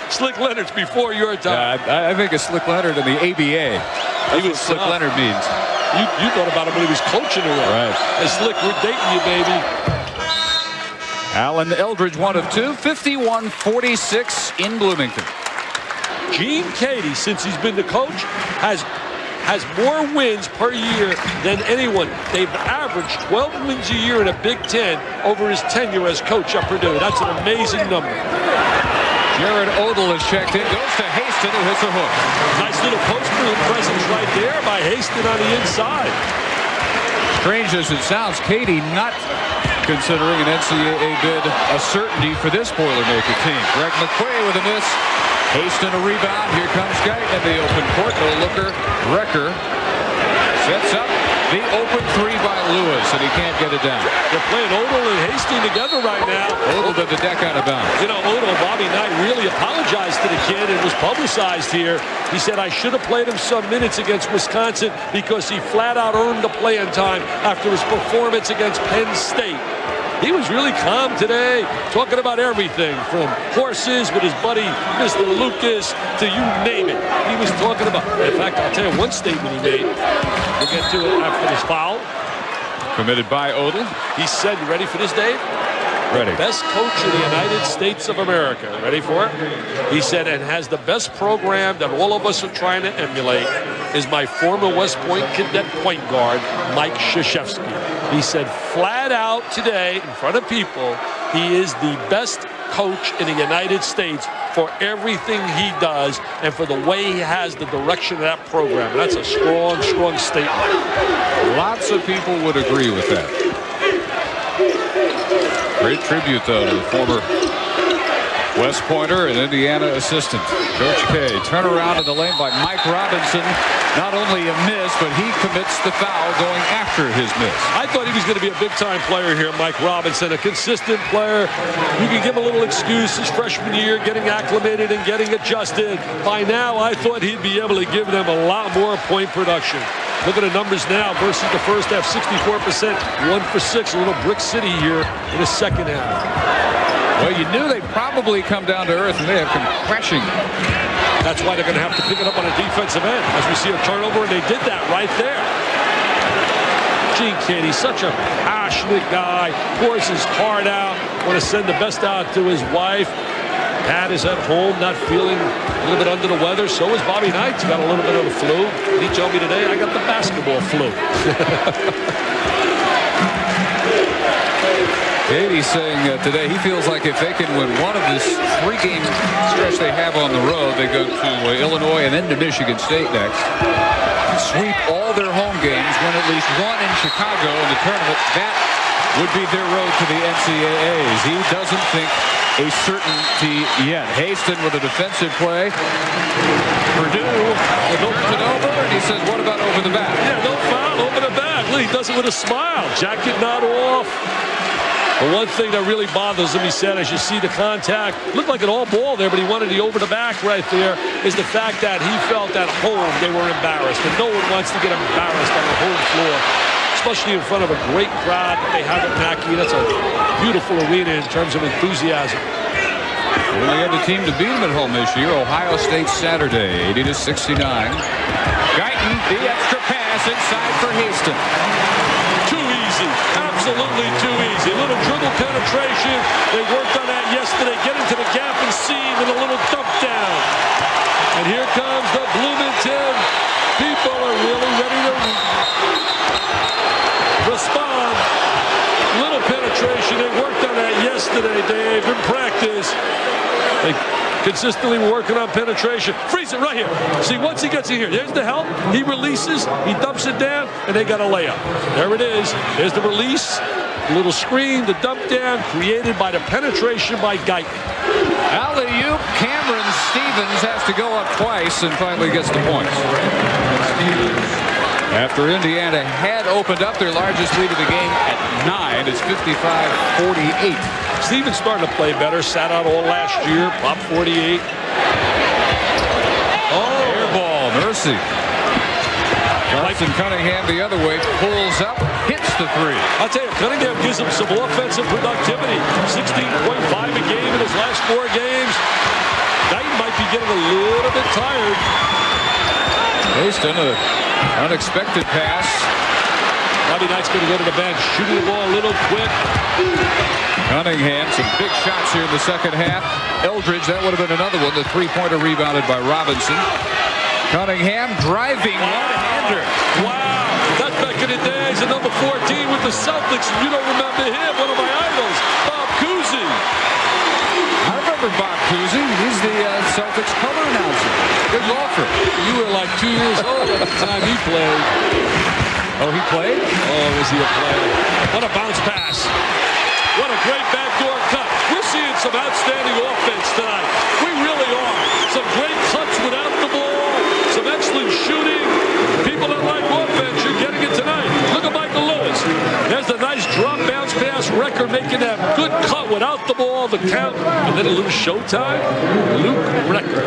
Slick Leonard's before your time. Yeah, I think it's Slick Leonard in the ABA. That's what Slick Leonard means. You thought about him when he was coaching around. Right. Hey, Slick, we're dating you, baby. Alan Eldridge, 1 of 2, 51-46 in Bloomington. Gene Katie, since he's been the coach, has more wins per year than anyone. They've averaged 12 wins a year in a Big Ten over his tenure as coach at Purdue. That's an amazing number. Jared Odell is checked in, goes to Haston, who hits a hook. Nice little post move presence right there by Haston on the inside. Strange as it sounds, Katie not considering an NCAA bid a certainty for this Boilermaker team. Greg McQuay with a miss. Haston a rebound. Here comes Guyton in the open court. No looker. Recker sets up the open 3 by Lewis, and he can't get it down. They're playing Odell and Haston together right now. Odell did the deck out of bounds. You know, Odell, Bobby Knight really apologized to the kid and was publicized here. He said, I should have played him some minutes against Wisconsin because he flat out earned the playing time after his performance against Penn State. He was really calm today, talking about everything from horses with his buddy, Mr. Lucas, to you name it. He was talking about, in fact, I'll tell you one statement he made. We'll get to it after this foul. Committed by Odell. He said, you ready for this, Dave? Ready. The best coach in the United States of America. Ready for it? He said, and has the best program that all of us are trying to emulate is my former West Point cadet point guard, Mike Krzyzewski. He said flat out today in front of people, he is the best coach in the United States for everything he does and for the way he has the direction of that program. And that's a strong, strong statement. Lots of people would agree with that. Great tribute, though, to the former West Pointer and Indiana assistant. Coach K. Turnaround in the lane by Mike Robinson. Not only a miss, but he commits the foul going after his miss. I thought he was going to be a big-time player here, Mike Robinson, a consistent player. You can give him a little excuse his freshman year, getting acclimated and getting adjusted. By now, I thought he'd be able to give them a lot more point production. Look at the numbers now versus the first half, 64%, 1 for 6, a little brick city here in the second half. Well, you knew they'd probably come down to earth, and they have come crashing. That's why they're going to have to pick it up on a defensive end, as we see a turnover, and they did that right there. Gene Katie, such a passionate guy, pours his heart out, want to send the best out to his wife. Pat is at home, not feeling a little bit under the weather. So is Bobby Knight. He's got a little bit of the flu. He told me today, I got the basketball flu. Katie's saying today he feels like if they can win one of this 3-game stretch they have on the road, they go to Illinois and then to Michigan State next. Sweep all their home games, win at least one in Chicago in the tournament. That would be their road to the NCAAs. He doesn't think a certainty yet. Haston with a defensive play. Purdue turns it over, and he says, what about over the back? Yeah, no foul, over the back. Look, he does it with a smile. Jacket not off. The one thing that really bothers him, he said, as you see the contact, looked like an all ball there, but he wanted the over the back right there, is the fact that he felt at home they were embarrassed. And no one wants to get embarrassed on the home floor, especially in front of a great crowd that they have at Mackey. That's a beautiful arena in terms of enthusiasm. We only had the team to beat them at home this year. Ohio State Saturday, 80-69. Guyton, the extra pass inside for Haston. Too easy. Absolutely too easy. A little dribble penetration. They worked on that yesterday. Get into the gap and seam with a little dump down. here comes the Bloomington. People are really ready to respond. Little penetration. They worked on that yesterday, Dave, in practice. They consistently working on penetration. Freeze it right here. See, once he gets in here, there's the help. He releases, he dumps it down, and they got a layup. There it is. There's the release. Little screen, the dump down, created by the penetration by Guyton. Alley-oop. Cameron Stevens has to go up twice and finally gets the points. After Indiana had opened up their largest lead of the game at 9, it's 55-48. Stevens starting to play better. Sat out all last year. Pop 48. Air ball. Mercy. Carson Cunningham the other way. Pulls up. Hits the three. I'll tell you, Cunningham gives him some offensive productivity. 16.5 a game in his last 4 games. Guyton might be getting a little bit tired. Based on an unexpected pass. Bobby Knight's going to go to the bench. Shooting the ball a little quick. Cunningham, some big shots here in the second half. Eldridge, that would have been another one. The three-pointer rebounded by Robinson. Cunningham driving one-hander. Wow, that's back in the days of number 14 with the Celtics. You don't remember him, one of my idols, Bob Cousy. I remember Bob Cousy. He's the Celtics color announcer. Good golfer. You were like 2 years old at the time he played. Oh, he played? Oh, was he a player? What a bounce pass. What a great backdoor cut. We're seeing some outstanding offense tonight. We really are. Some great cuts without the ball. Some excellent shooting. People that like offense, you're getting it tonight. Look at Michael Lewis. There's the nice drop bounce pass record making that good cut without the ball, the count. And then a little showtime. Luke Recker.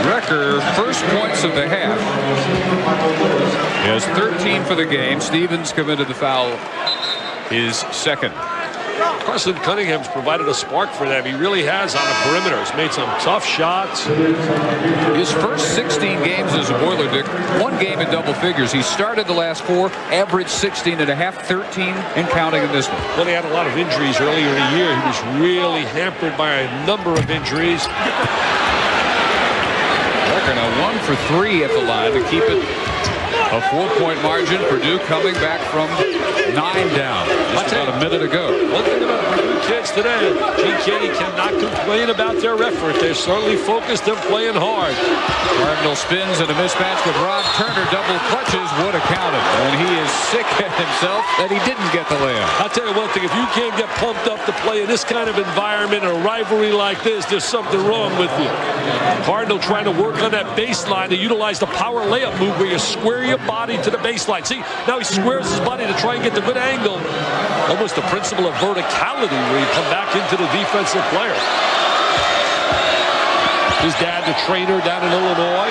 Recker, first points of the half. He has 13 for the game. Stevens committed the foul. His second. Carson Cunningham's provided a spark for them. He really has on the perimeter. He's made some tough shots. His first 16 games as a Boiler, Dick, 1 game in double figures. He started the last 4, averaged 16 and a half, 13 and counting in this one. Well, he had a lot of injuries earlier in the year. He was really hampered by a number of injuries. Recker now 1 for 3 at the line to keep it a 4-point margin. Purdue coming back from 9 down just about a minute ago. One thing about Purdue kids today, Gene Kenny cannot complain about their effort. They're certainly focused and playing hard. Cardinal spins in a mismatch with Rob Turner. Double clutches would have counted. And he is sick at himself that he didn't get the layup. I'll tell you one thing. If you can't get pumped up to play in this kind of environment or rivalry like this, there's something wrong with you. Cardinal trying to work on that baseline to utilize the power layup move where you square your body to the baseline. See, now he squares his body to try and get the good angle. Almost the principle of verticality where you come back into the defensive player. His dad, the trainer down in Illinois.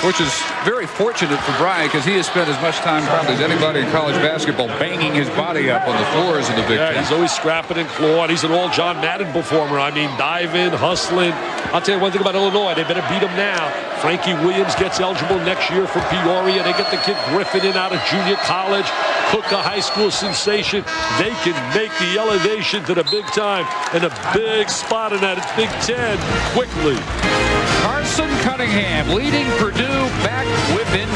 Which is very fortunate for Brian because he has spent as much time probably as anybody in college basketball banging his body up on the floors in the Big Ten. He's always scrapping and clawing. He's an all John Madden performer. I mean, diving, hustling. I'll tell you one thing about Illinois. They better beat him now. Frankie Williams gets eligible next year from Peoria. They get the kid Griffin in out of junior college. Cook, a high school sensation. They can make the elevation to the big time and a big spot in that Big Ten quickly. Carson Cunningham leading Purdue back within 2.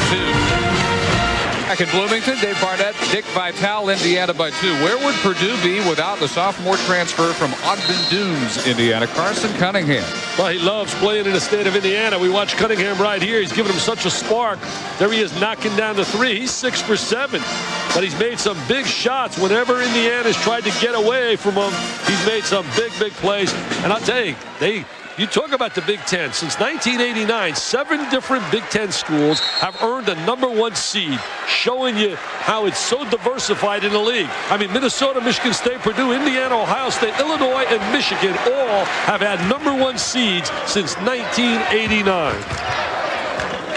Back in Bloomington, Dave Barnett, Dick Vitale, Indiana by 2. Where would Purdue be without the sophomore transfer from Ogden Dunes, Indiana, Carson Cunningham? Well, he loves playing in the state of Indiana. We watch Cunningham right here. He's giving him such a spark. There he is knocking down the 3. He's 6 for 7. But he's made some big shots. Whenever Indiana's tried to get away from him, he's made some big plays. And I'll tell you, you talk about the Big Ten. Since 1989, 7 different Big Ten schools have earned a #1 seed, showing you how it's so diversified in the league. I mean, Minnesota, Michigan State, Purdue, Indiana, Ohio State, Illinois, and Michigan all have had #1 seeds since 1989.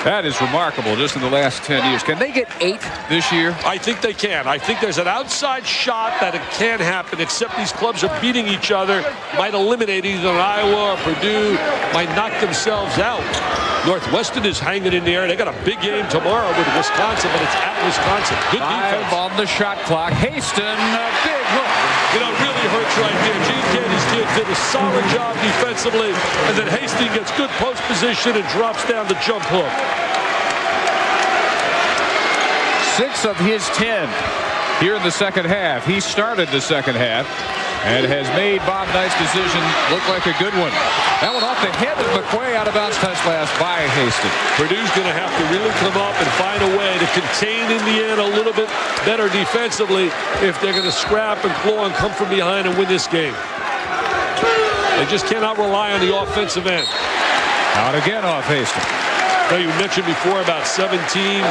That is remarkable just in the last 10 years. Can they get 8 this year? I think they can. I think there's an outside shot that it can happen, except these clubs are beating each other, might eliminate either Iowa or Purdue, might knock themselves out. Northwestern is hanging in there. They got a big game tomorrow with Wisconsin, but it's at Wisconsin. Good defense. 5 on the shot clock. Haston, a big hook. You know, it really hurts right there. Gene Candy's team did a solid job defensively, and then Hastings gets good post position and drops down the jump hook. 6 of his 10 here in the second half. He started the second half and has made Bob Knight's decision look like a good one. That one off the head of McQuay, out of bounds touch last by Hastings. Purdue's going to have to really come up and find a way to contain Indiana a little bit better defensively if they're going to scrap and claw and come from behind and win this game. They just cannot rely on the offensive end. Out again off Hastings. Now, you mentioned before about 7 teams.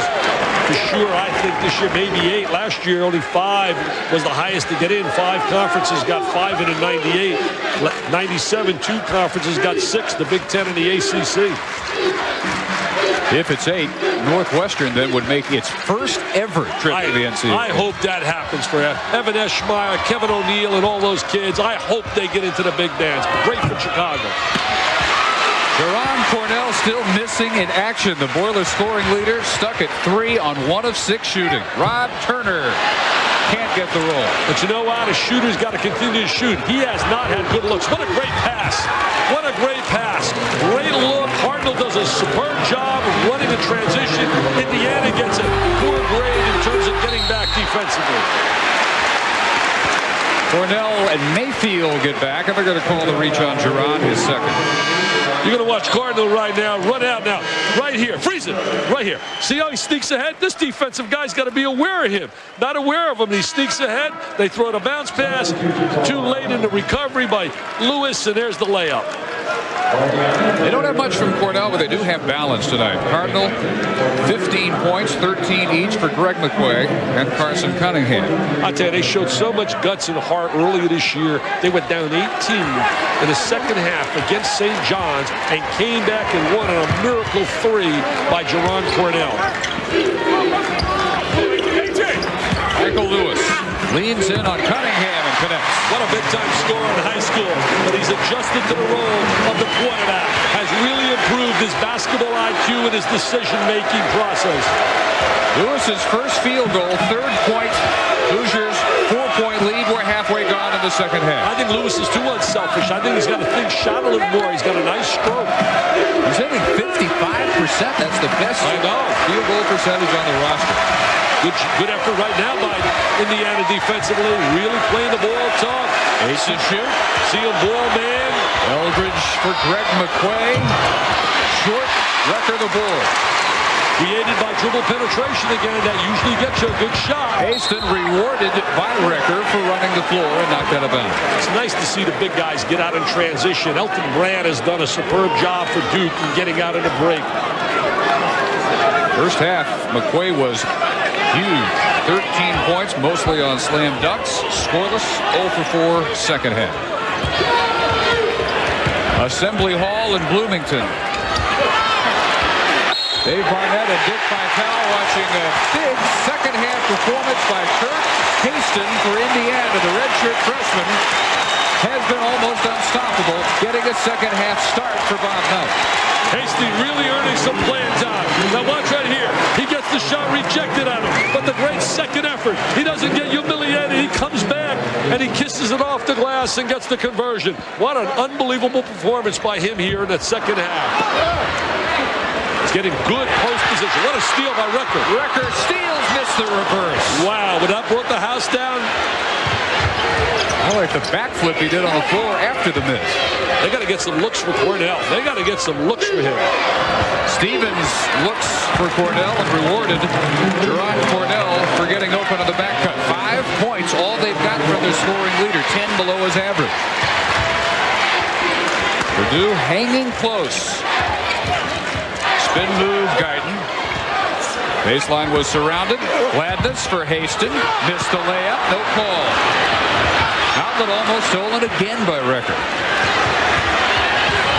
For sure, I think this year maybe 8. Last year, only 5 was the highest to get in. 5 conferences got 5 in 98. 97, 2 conferences got 6. The Big Ten and the ACC. If it's 8, Northwestern then would make its first ever trip to the NCAA. I hope that happens for Evan Eschmeyer, Kevin O'Neill, and all those kids. I hope they get into the big dance. Great for Chicago. Jerron Cornell still missing in action. The Boilers scoring leader stuck at 3 on 1 of 6 shooting. Rob Turner can't get the roll. But you know what? A shooter's got to continue to shoot. He has not had good looks. What a great pass. What a great pass. Great look. Cardinal does a superb job of running a transition. Indiana gets a poor grade in terms of getting back defensively. Cornell and Mayfield get back, and they're going to call the reach on Jerron, his second. You're going to watch Cardinal right now, run out now, right here, freeze it, right here. See how he sneaks ahead? This defensive guy's got to be aware of him. Not aware of him. He sneaks ahead. They throw the bounce pass. Too late in the recovery by Lewis, and there's the layup. They don't have much from Cornell, but they do have balance tonight. Cardinal, 15 points, 13 each for Greg McQuay and Carson Cunningham. I tell you, they showed so much guts and heart earlier this year. They went down 18 in the second half against St. John's and came back and won on a miracle 3 by Jerron Cornell. Michael Lewis leans in on Cunningham and connects. What a big-time scorer in high school, but he's adjusted to the role of the quarterback, has really improved his basketball IQ and his decision-making process. Lewis's first field goal, 3rd point. Hoosiers, 4-point lead. We're halfway gone in the second half. I think Lewis is too unselfish. I think he's got to think shot a little more. He's got a nice stroke. He's hitting 55%. That's the best field goal percentage on the roster. Good effort right now by Indiana defensively. Really playing the ball tough. Ace to shoot. See a ball man. Eldridge for Greg McQuay. Short, Recker the board. Created by dribble penetration again. That usually gets you a good shot. Haston rewarded by Recker for running the floor and knocked out of bounds. It's nice to see the big guys get out in transition. Elton Brand has done a superb job for Duke in getting out in the break. First half, McQuay was huge. 13 points, mostly on slam dunks. Scoreless, 0 for 4 second half. Assembly Hall in Bloomington. Dave Barnett and Dick Vitale watching a big second half performance by Kurt Haston for Indiana. The redshirt freshman has been almost unstoppable, getting a second half start for Bob Knight. Hasty really earning some playing time. Now watch right here. He gets the shot rejected at him, but the great second effort. He doesn't get humiliated. He comes back and he kisses it off the glass and gets the conversion. What an unbelievable performance by him here in that second half. He's getting good post position. What a steal by Recker. Recker steals, missed the reverse. Wow, would that brought the house down? I like the backflip he did on the floor after the miss. They got to get some looks for Cornell. They got to get some looks for him. Stevens looks for Cornell and rewarded Jerron Cornell for getting open on the back cut. 5 points, all they've got from their scoring leader, 10 below his average. Purdue hanging close. Spin move, Guyton. Baseline was surrounded. Gladness for Haston. Missed the layup. No call. Outlet almost stolen again by Recker.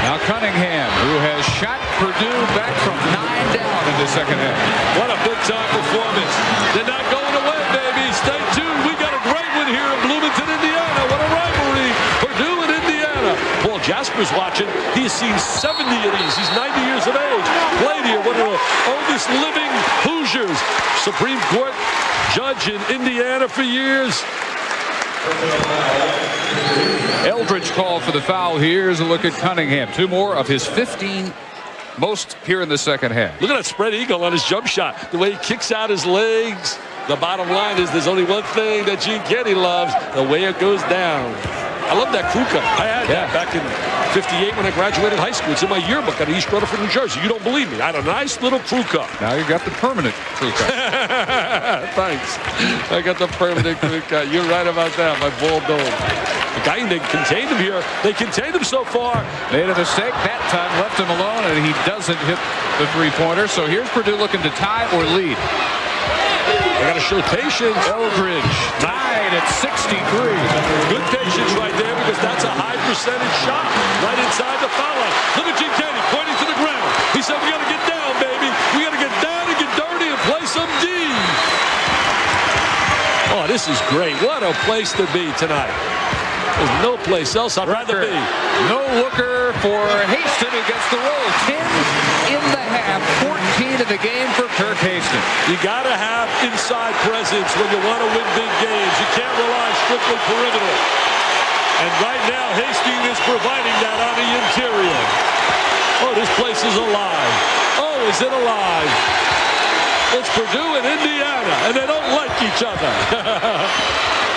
Now Cunningham, who has shot Purdue back from 9 down in the second half. What a big-time performance. They're not going away, baby. Stay tuned. We got a great one here in Bloomington, Indiana. What a rivalry. Purdue and Indiana. Paul Jasper's watching. He has seen 70 of these. He's 90 years of age. Played here. One of the oldest living Hoosiers. Supreme Court judge in Indiana for years. Eldridge called for the foul. Here's a look at Cunningham. 2 more of his 15 most here in the second half. Look at that spread eagle on his jump shot. The way he kicks out his legs. The bottom line is there's only one thing that Gene Kenny loves, the way it goes down. I love that crew cut. I had that back in '58 when I graduated high school. It's in my yearbook out of East Rutherford, New Jersey. You don't believe me. I had a nice little crew cut. Now you got the permanent crew cut. Thanks. I got the permanent crew cut. You're right about that, my bald dome. The guy, they contained him here. They contained him so far. Made a mistake that time, left him alone, and he doesn't hit the three-pointer. So here's Purdue looking to tie or lead. They got to show patience. Eldridge tied at 63. Good patience right there because that's a high percentage shot right inside the foul line. Look at Gene Kenny pointing to the ground. He said, we got to get down, baby. We got to get down and get dirty and play some D. Oh, this is great. What a place to be tonight. There's no place else I'd rather be. No looker for Haston, who gets the roll. 10 in the half, 14 in the game for Kirk Haston. You got to have inside presence when you want to win big games. You can't rely strictly perimeter. And right now, Hastings is providing that on the interior. Oh, this place is alive. Oh, is it alive? It's Purdue and Indiana, and they don't like each other.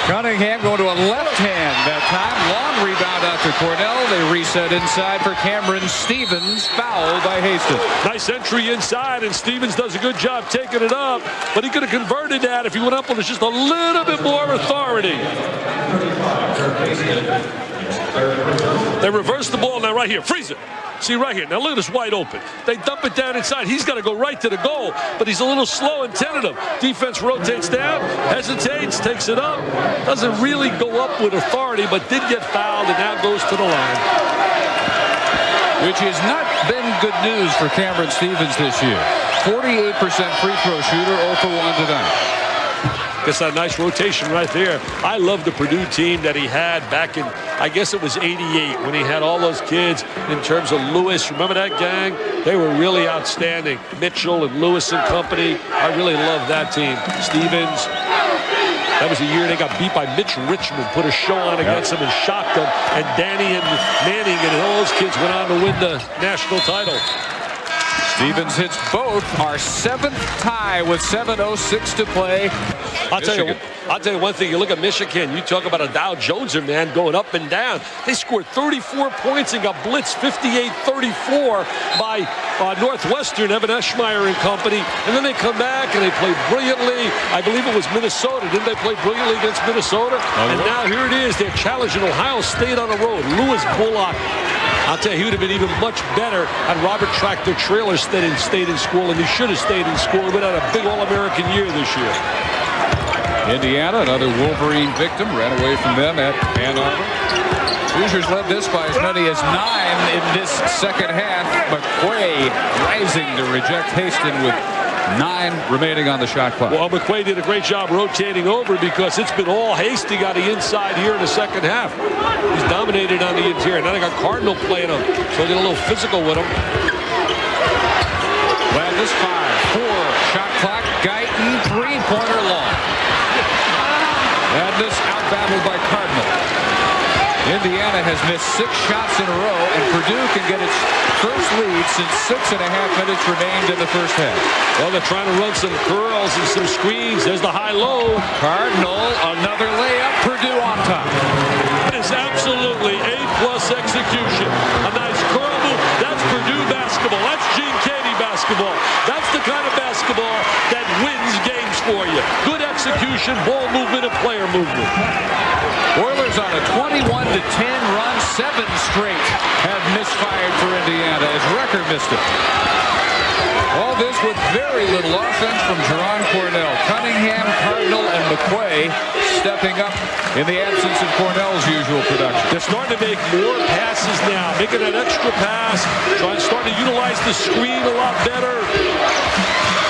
Cunningham going to a left hand that time. Long rebound out to Cornell. They reset inside for Cameron Stevens. Foul by Haston. Nice entry inside, and Stevens does a good job taking it up. But he could have converted that if he went up with just a little bit more authority. They reverse the ball now right here. Freeze it. See right here. Now look at this wide open. They dump it down inside. He's got to go right to the goal, but he's a little slow and tentative. Defense rotates down, hesitates, takes it up. Doesn't really go up with authority, but did get fouled and now goes to the line. Which has not been good news for Cameron Stevens this year. 48% free throw shooter, 0 for 1 tonight. Gets that nice rotation right there. I love the Purdue team that he had back in, I guess it was '88, when he had all those kids in terms of Lewis. Remember that gang? They were really outstanding. Mitchell and Lewis and company. I really love that team. Stevens. That was the year they got beat by Mitch Richmond. Put a show on against them and shocked them. And Danny and Manning and all those kids went on to win the national title. Stevens hits both. Our 7th tie with 7:06 to play. I'll tell you one thing. You look at Michigan. You talk about a Dow Joneser, man, going up and down. They scored 34 points and got blitzed 58-34 by Northwestern, Evan Eschmeyer and company. And then they come back and they play brilliantly. I believe it was Minnesota. Didn't they play brilliantly against Minnesota? And now here it is. They're challenging Ohio State on the road. Lewis Bullock. I'll tell you, he would have been even much better had Robert Tractor Trailer stayed in school, and he should have stayed in school. He would have had a big All-American year this year. Indiana, another Wolverine victim, ran away from them at Ann Arbor. Hoosiers led this by as many as 9 in this second half. McQuay rising to reject Haston with 9 remaining on the shot clock. Well, McQuay did a great job rotating over because it's been all Hastings on the inside here in the second half. He's dominated on the interior. Now they got Cardinal playing him, so they get a little physical with him. Landis 5-4 shot clock. Guyton 3-pointer long. Landis out-battled by Cardinal. Indiana has missed 6 shots in a row, and Purdue can get its first lead since 6.5 minutes remained in the first half. Well, they're trying to run some curls and some screens. There's the high-low. Cardinal, another layup. Purdue on top. That is absolutely A-plus execution. A nice curl move. That's Purdue basketball. That's Gene Kenny basketball. That's the kind of basketball that wins games for you. Good execution, ball movement, and player movement. Oilers on a 21-10 run. 7 straight have misfired for Indiana as Recker missed it. All this with very little offense from Jerron Cornell. Cunningham, Cardinal, and McQuay stepping up in the absence of Cornell's usual production. They're starting to make more passes now, making that extra pass, starting to utilize the screen a lot better.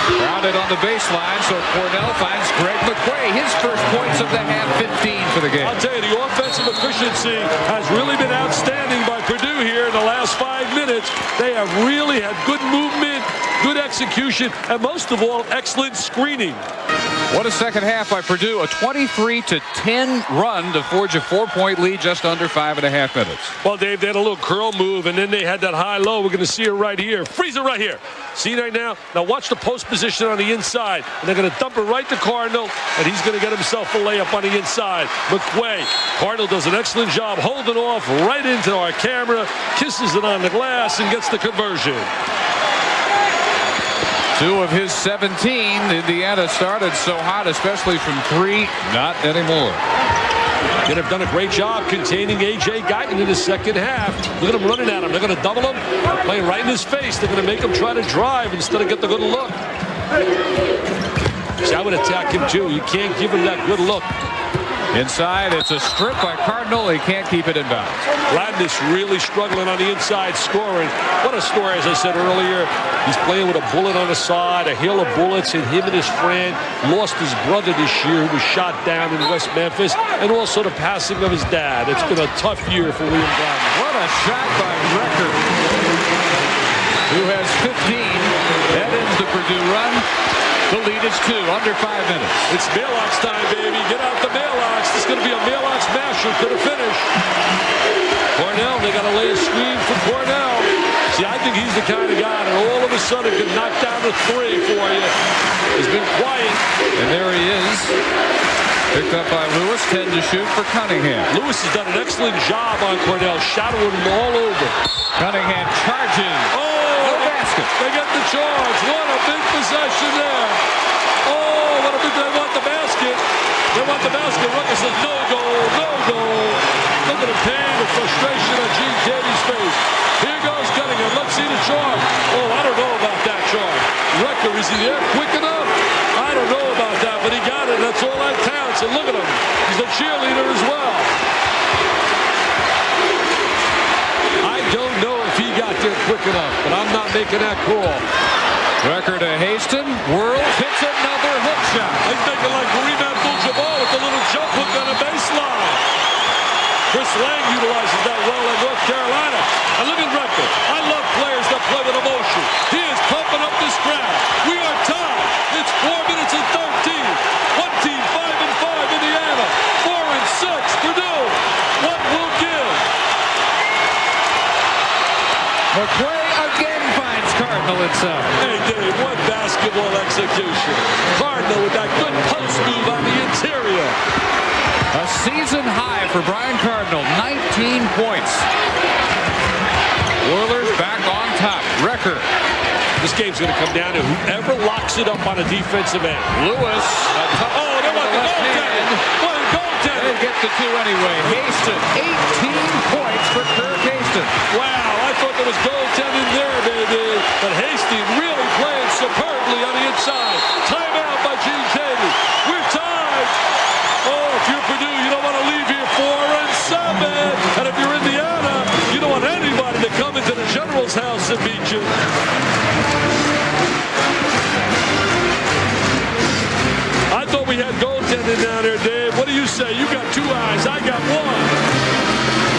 Grounded on the baseline, so Cornell finds Greg McQuay. His first points of the half, 15 for the game. I'll tell you, the offensive efficiency has really been outstanding by Purdue here in the last 5 minutes. They have really had good movement, good execution, and most of all, excellent screening. What a second half by Purdue. A 23-10 run to forge a 4-point lead just under 5.5 minutes. Well, Dave, they had a little curl move, and then they had that high-low. We're going to see it right here. Freeze it right here. See it right now? Now watch the post position on the inside. And they're going to dump it right to Cardinal, and he's going to get himself a layup on the inside. McQuay. Cardinal does an excellent job holding off right into our camera, kisses it on the glass, and gets the conversion. 2 of his 17. Indiana started so hot, especially from 3. Not anymore. They have done a great job containing A.J. Guyton in the second half. Look at him running at him. They're going to double him. They're playing right in his face. They're going to make him try to drive instead of get the good look. See, I would attack him too. You can't give him that good look. Inside, it's a strip by Cardinal. He can't keep it in bounds. Gladness really struggling on the inside scoring. What a story, as I said earlier. He's playing with a bullet on the side, a hail of bullets, and him and his friend lost his brother this year who was shot down in West Memphis, and also the passing of his dad. It's been a tough year for William Gladness. What a shot by Recker, who has 15. That ends the Purdue run. The lead is 2, under 5 minutes. It's mailbox time, baby. Get out the mailbox. This is going to be a mailbox masher to the finish. Cornell, they got to lay a screen for Cornell. See, I think he's the kind of guy that all of a sudden can knock down a 3 for you. He's been quiet. And there he is. Picked up by Lewis, 10 to shoot for Cunningham. Lewis has done an excellent job on Cornell, shadowing him all over. Cunningham charges. Oh, no basket. They get the charge. What a big possession there. Oh, what a big, they want the basket. They want the basket. Rucker says no goal, no goal. Look at the pain and frustration on Gene Katie's face. Here goes Cunningham. Let's see the charge. Oh, I don't know about that charge. Rucker, is he there quick enough? I don't know about that, but he got it. That's all that counts. And look at him. He's a cheerleader as well. I don't know if he got there quick enough, but I'm not making that call. Rucker to Haston. Whirl, hits another hook shot. He's making like Kareem Abdul-Jabbar with a little jump hook on a baseline. Chris Lang utilizes that well in North Carolina. And look at Rucker. I love players that play with emotion. He is pumping up this crowd. We are tied. It's 4 minutes and 13. One team 5-5 Indiana. 4-6 Purdue. What will give? McQuay again finds Cardinal inside. Hey, Dave, what basketball execution. Cardinal with that good post move on the interior. A season high for Brian Cardinal, 19 points. Oilers back on top. Recker. This game's going to come down to whoever locks it up on a defensive end. Lewis. Oh, they want the goaltender. What a goaltender. They get the 2 anyway. Haston, 18 points for Kirk Haston. Wow, I thought there was goaltending there, baby. But Hastings really playing superbly on the inside. Timeout by Gene Katie. We're tied. Oh, if you're Purdue, you don't want to leave here 4-7. And if you're Indiana, you don't want anybody to come into the General's house and beat you. I thought we had goaltending down there, Dave. What do you say? You got 2 eyes. I got 1.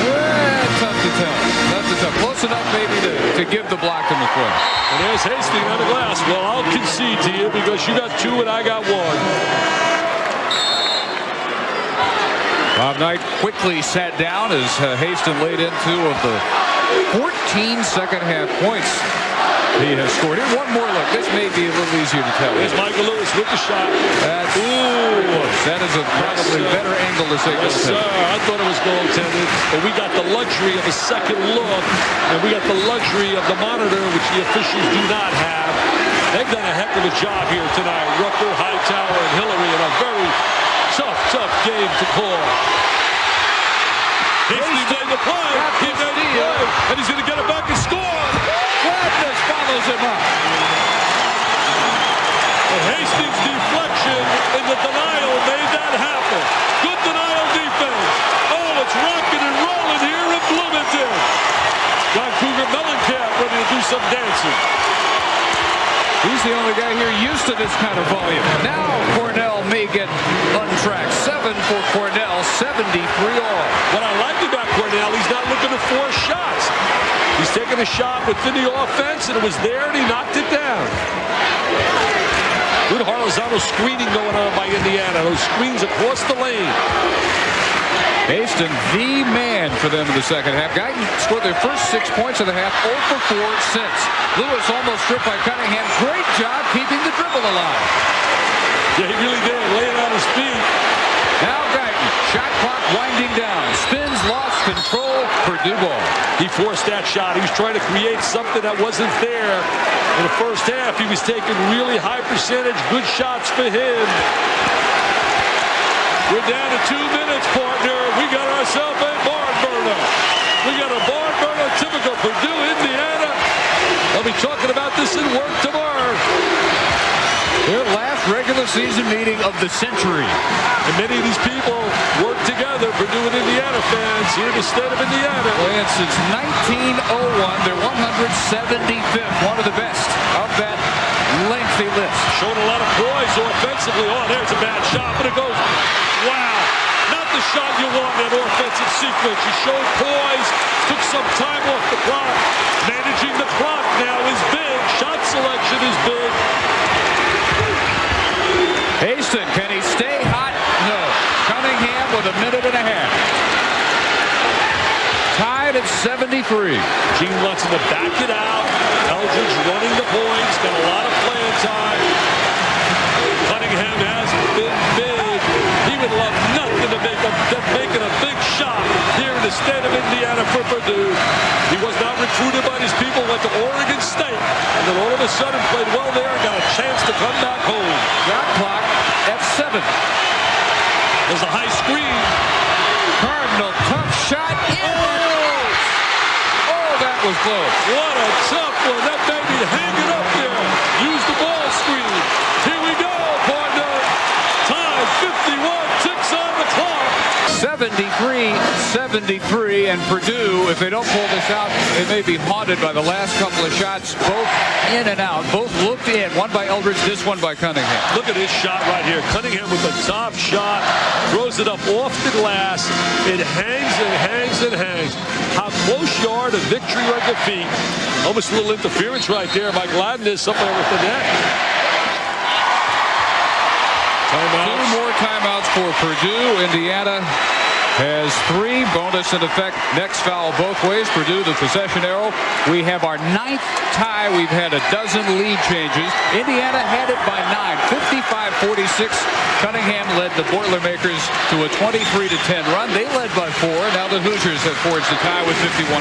Well, tough to tell. Tough to tell. Close enough maybe to give the block to McQuay. And there's Hastings on the glass. Well, I'll concede to you because you got 2 and I got 1. Bob Knight quickly sat down as Haston laid in 2 of the 14 second half points he has scored. Here, one more look. This may be a little easier to tell. There's Michael Lewis with the shot. That's close. That is a probably better angle to say Yes, sir. I thought it was goaltended, but we got the luxury of a second look, and we got the luxury of the monitor, which the officials do not have. They've done a heck of a job here tonight. Rucker, Hightower, and Hillary in a very tough game to call. Hastings made the play. He made the play, and he's going to get it back and score. Gladness follows him up. And Hastings' deflection in the denial made that happen. Good denial defense. Oh, it's rocking and rolling here in Bloomington. John Cougar Mellencamp ready to do some dancing. He's the only guy here used to this kind of volume. Now Cornell may get untracked. 7 for Cornell, 73 all. What I like about Cornell, he's not looking to force shots. He's taking a shot within the offense, and it was there, and he knocked it down. Good horizontal screening going on by Indiana. Those screens across the lane. Haston, the man for them in the second half. Guyton scored their first 6 points of the half, 0 for 4 since. Lewis almost stripped by Cunningham. Great job keeping the dribble alive. Yeah, he really did. Laying on his feet. Now Guyton, shot clock winding down. Spins, lost control. Purdue ball. He forced that shot. He was trying to create something that wasn't there. In the first half, he was taking really high percentage, good shots for him. We're down to 2 minutes, partner. We got ourselves a barn burner. We got a barn burner, typical Purdue, Indiana. I'll be talking about this in work tomorrow. Their last regular season meeting of the century. And many of these people work together, Purdue and Indiana fans here in the state of Indiana. Playing since 1901, they're 175th, one of the best of that lengthy list. Showing a lot of poise offensively. Oh, there's a bad shot, but it goes. Wow, not the shot you want in an offensive sequence. You showed poise, took some time off the clock. Managing the clock now is big. Shot selection is big. Haston, can he stay hot? No. Cunningham with a minute and a half. Tied at 73. Gene wants him to back it out. Eldridge running the points, got a lot of playing time. Cunningham has been big. He would love nothing to making a big shot here in the state of Indiana for Purdue. He was not recruited by these people, went to Oregon State, and then all of a sudden played well there and got a chance to come back home. Shot clock at 7. There's a high screen. Cardinal, tough shot. Oh, that was close. What a tough one. That baby hanging up there. Use the ball screen. Here we go, partner. Time 51 ticks on the clock. 73-73, and Purdue, if they don't pull this out, they may be haunted by the last couple of shots, both in and out, both looked in, one by Eldridge, this one by Cunningham. Look at this shot right here. Cunningham with a top shot, throws it up off the glass. It hangs and hangs and hangs. How close you are to victory or defeat. Almost a little interference right there by Gladness somewhere with the net. Timeouts. 2 more timeouts for Purdue. Indiana has 3. Bonus in effect. Next foul both ways. Purdue the possession arrow. We have our 9th tie. We've had a dozen lead changes. Indiana had it by 9. 55-46. Cunningham led the Boilermakers to a 23-10 run. They led by 4. Now the Hoosiers have forged the tie with 51.1.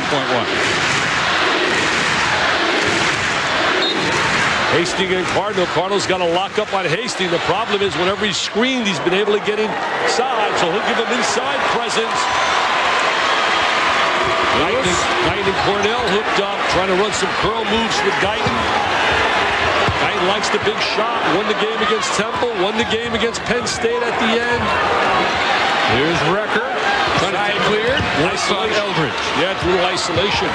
Hastings and Cardinals got to lock up on Hastings. The problem is whenever he's screened, he's been able to get inside, so he'll give him inside presence. Guyton and Cornell hooked up, trying to run some curl moves with Guyton. Guyton likes the big shot. Won the game against Temple, won the game against Penn State at the end. Here's Recker. Side cleared. Nice on Eldridge. Yeah, it's a little isolation.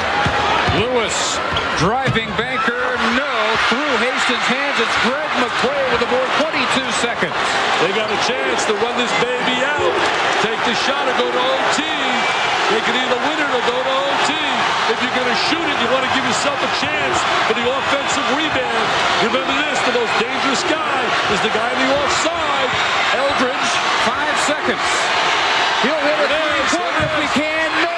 Lewis driving banker. No. Through Hastings' hands. It's Greg McQuay with the board. 22 seconds. They got a chance to run this baby out. Take the shot or go to OT. They can either win it or go to OT. If you're going to shoot it, you want to give yourself a chance for the offensive rebound. Remember this, the most dangerous guy is the guy on the offside. Eldridge, 5 seconds. He'll hit a three-pointer if he can. No.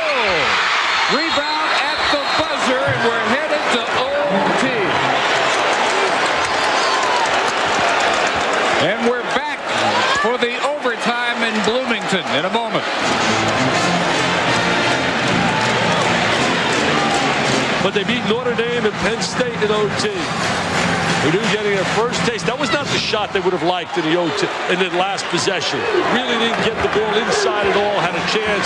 Rebound at the buzzer, and we're headed to OT. And we're back for the overtime in Bloomington in a moment. But they beat Notre Dame and Penn State in OT. Purdue getting their first taste. That was not the shot they would have liked in the OT in the last possession. Really didn't get the ball inside at all. Had a chance.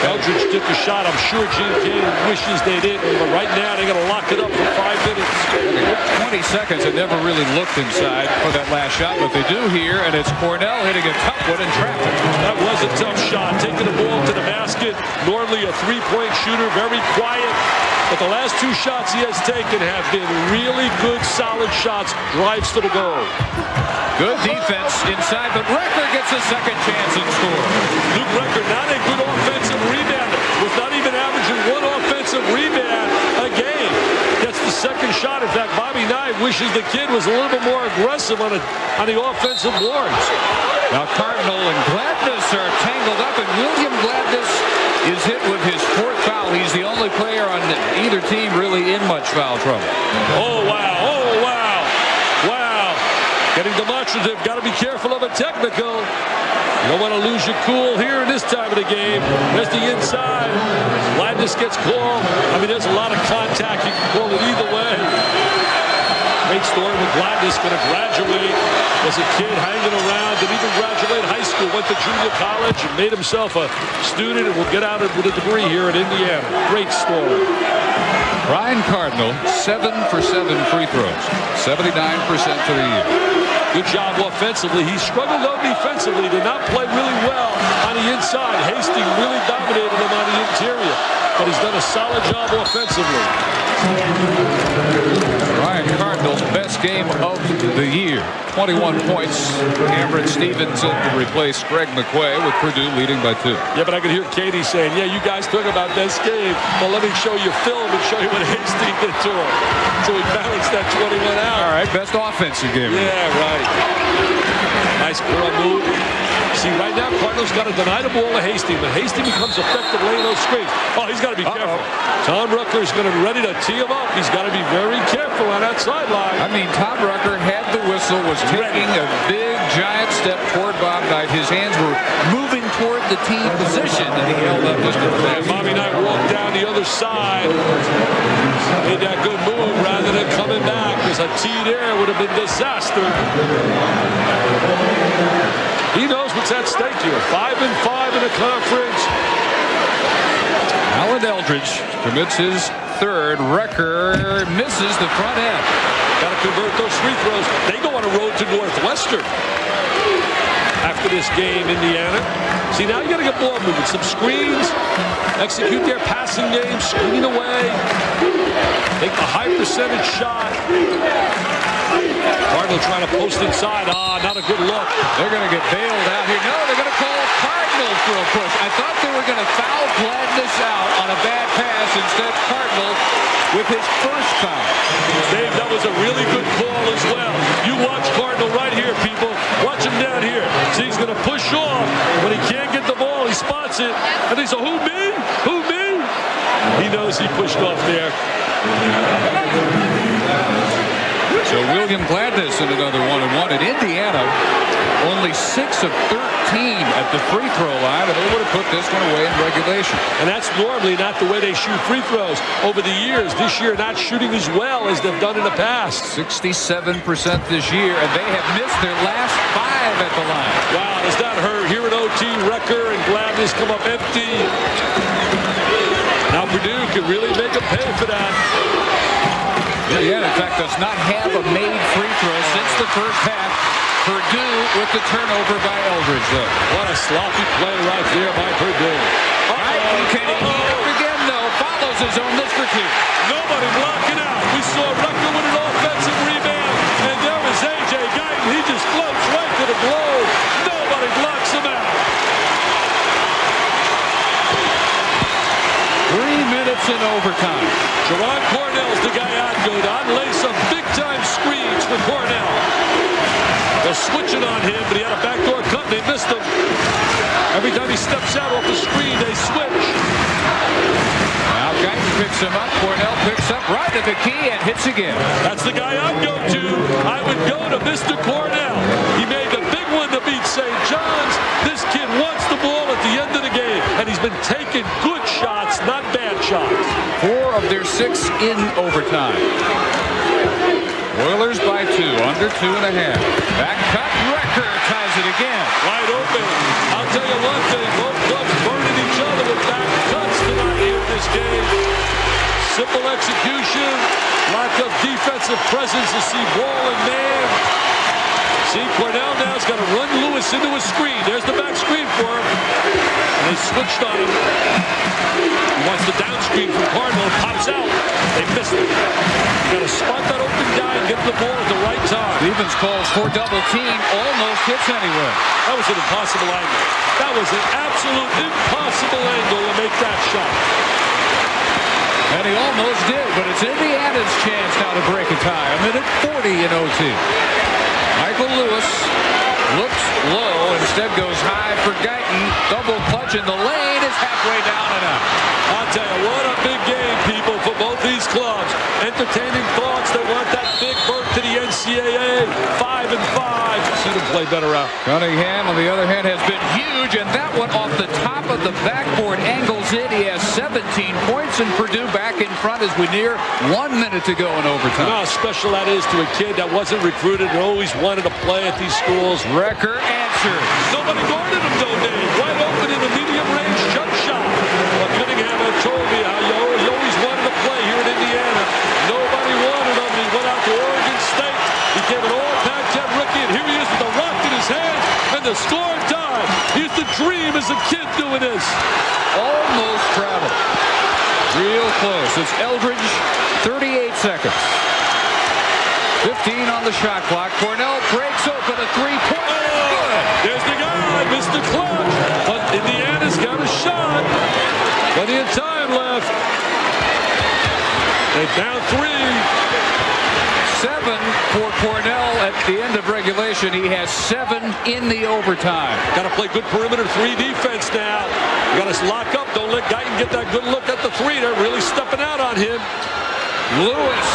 Eldridge took a shot. I'm sure Gene Kane wishes they didn't. But right now they got to lock it up for 5 minutes. 20 seconds and never really looked inside for that last shot. But they do here, and it's Cornell hitting a tough one and trapped it. That was a tough shot. Taking the ball to the basket. Normally a three-point shooter. Very quiet. But the last 2 shots he has taken have been really good, solid shots. Drives to the goal. Good defense inside, but Recker gets a second chance and scores. Luke Recker, not a good offensive rebounder. Was not even averaging 1 offensive rebound a game. Gets the second shot. In fact, Bobby Nye wishes the kid was a little bit more aggressive on the offensive boards. Now Cardinal and Gladness are tangled up, and William Gladness is hit with his 4th foul. He's the only player on either team really in much foul trouble. Oh, wow. Oh, wow. Wow. Getting demonstrative. Got to be careful of a technical. You don't want to lose your cool here in this time of the game. There's the inside. Gladness gets called. I mean, there's a lot of contact. You can call it either way. Great story with Gladness, going to graduate as a kid, hanging around, didn't even graduate high school, went to junior college and made himself a student and will get out with a degree here in Indiana. Great story. Ryan Cardinal, 7 for 7 free throws, 79% for the year. Good job offensively. He struggled though defensively, did not play really well on the inside. Hastings really dominated him on the interior, but he's done a solid job offensively. Ryan Cardinal's best game of the year. 21 points. Cameron Stevenson to replace Greg McQuay, with Purdue leading by 2. Yeah, but I could hear Katie saying, yeah, you guys talk about best game. Well, let me show you film and show you what Hastings did to him. So we balanced that 21 out. All right, best offensive game. Yeah, right. Nice curl move. See, right now, Cardinals got to deny the ball to Hastings, but Hastings becomes effective laying those screens. Oh, he's got to be careful. Tom Rucker is going to be ready to tee him up. He's got to be very careful on that sideline. I mean, Tom Rucker had the whistle, was taking a big, giant step toward Bob Knight. His hands were moving toward the team position, and he held up just a And Bobby Knight walked down the other side. Made that good move rather than coming back, because a tee there would have been disaster. He knows what's at stake here. 5-5 in the conference. Alan Eldridge commits his 3rd. Rucker misses the front end. Got to convert those free throws. They go on a road to Northwestern after this game, Indiana. See, now you got to get ball moving. Some screens. Execute their passing game. Screen away. Take the high percentage shot. Cardinal trying to post inside. Not a good look. They're going to get bailed out here. No, they're going to call Cardinal for a push. I thought they were going to foul Gladness out on a bad pass. Instead, Cardinal with his 1st foul. Dave, that was a really good call as well. You watch Cardinal right here, people. Watch him down here. See, he's going to push off. When he can't get the ball, he spots it. And he says, who, me? Who, me? He knows he pushed off there. So William Gladness in another 1-1 in Indiana. Only 6 of 13 at the free throw line, and they would have put this one away in regulation. And that's normally not the way they shoot free throws over the years. This year, not shooting as well as they've done in the past. 67% this year, and they have missed their last 5 at the line. Wow, does that hurt? Here at OT, Rucker and Gladness come up empty. Now Purdue can really make a pay for that. Yeah, in fact, does not have a made free throw since the first half. Purdue with the turnover by Eldridge, though. What a sloppy play right there by Purdue. Can he heat up again, though? Follows his own miss for 2. Nobody blocking out. We saw Rucker with an offensive rebound, and there was A.J. Guyton. He just floats right to the globe. Nobody blocks him out. 3 minutes in overtime. Jerron Cornell's the guy out good. Unlay some big-time screens for Cornell. They're switching on him, but he had a backdoor cut and they missed him. Every time he steps out off the screen, they switch. Now Guyton picks him up. Cornell picks up right at the key and hits again. That's the guy I'd go to. I would go to Mr. Cornell. He made the big one to beat St. John's. This kid wants the ball at the end of the game, and he's been taking good shots, not bad shots. 4 of their 6 in overtime. Oilers by 2, under 2.5. Back cut, Rucker ties it again. Wide open. I'll tell you one thing, both clubs burning each other with back cuts tonight here in this game. Simple execution, lack of defensive presence to see ball and man. See, Cornell now's got to run Lewis into a screen. There's the back screen for him. And they switched on him. He wants the down screen from Cardinal. It pops out. They missed it. You got to spot that open guy and get the ball at the right time. Stevens calls for double team. Almost hits anyway. That was an impossible angle. That was an absolute impossible angle to make that shot. And he almost did, but it's Indiana's chance now to break a tie. A minute 40 in OT. Michael Lewis looks low, instead goes high for Guyton. Double clutch in the lane, is halfway down and out. I'll tell you, what a big game, people, for both these clubs. Entertaining thoughts. They want that big berth to the NCAA. 5-5. See them play better out. Cunningham, on the other hand, has been huge, and that one off the top of the backboard angles in. He has 17 points, and Purdue back in front as we near 1 minute to go in overtime. You know how special that is to a kid that wasn't recruited and always wanted to play at these schools. Recker answers. Nobody guarded him, though, Dave. Wide open in the medium-range jump shot. Well, Cunningham had told me how you always wanted to play here in Indiana. Nobody wanted him. He went out to Oregon State. He came an all-Pac-10 rookie, and here he is with the rock in his hand, and the score tied. He used to dream as a kid doing this. Almost traveled. Real close. It's Eldridge, 38 seconds. 15 on the shot clock. Cornell breaks open a three-pointer. Good. There's the guy, Mr. Clutch. But Indiana's got a shot. Plenty of time left. They down 3. 7 for Cornell at the end of regulation. He has 7 in the overtime. Got to play good perimeter 3 defense now. You got to lock up. Don't let Guyton get that good look at the 3. They're really stepping out on him. Lewis,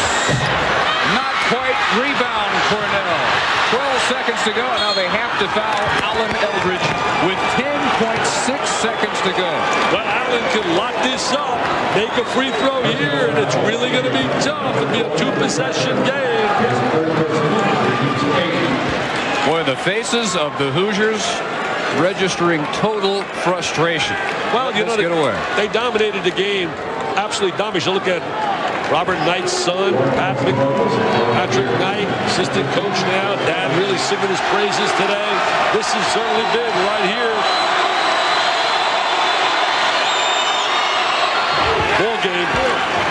not quite. Rebound, Cornell. 12 seconds to go. Now they have to foul Allen Eldridge with 10.6 seconds to go. Well, Allen can lock this up, make a free throw here, and it's really going to be tough. It'll be a 2-possession game. Boy, the faces of the Hoosiers registering total frustration. Well, you know, they dominated the game. Absolutely dominated. You look at Robert Knight's son, Patrick Knight, assistant coach now. Dad really singing his praises today. This is certainly big right here.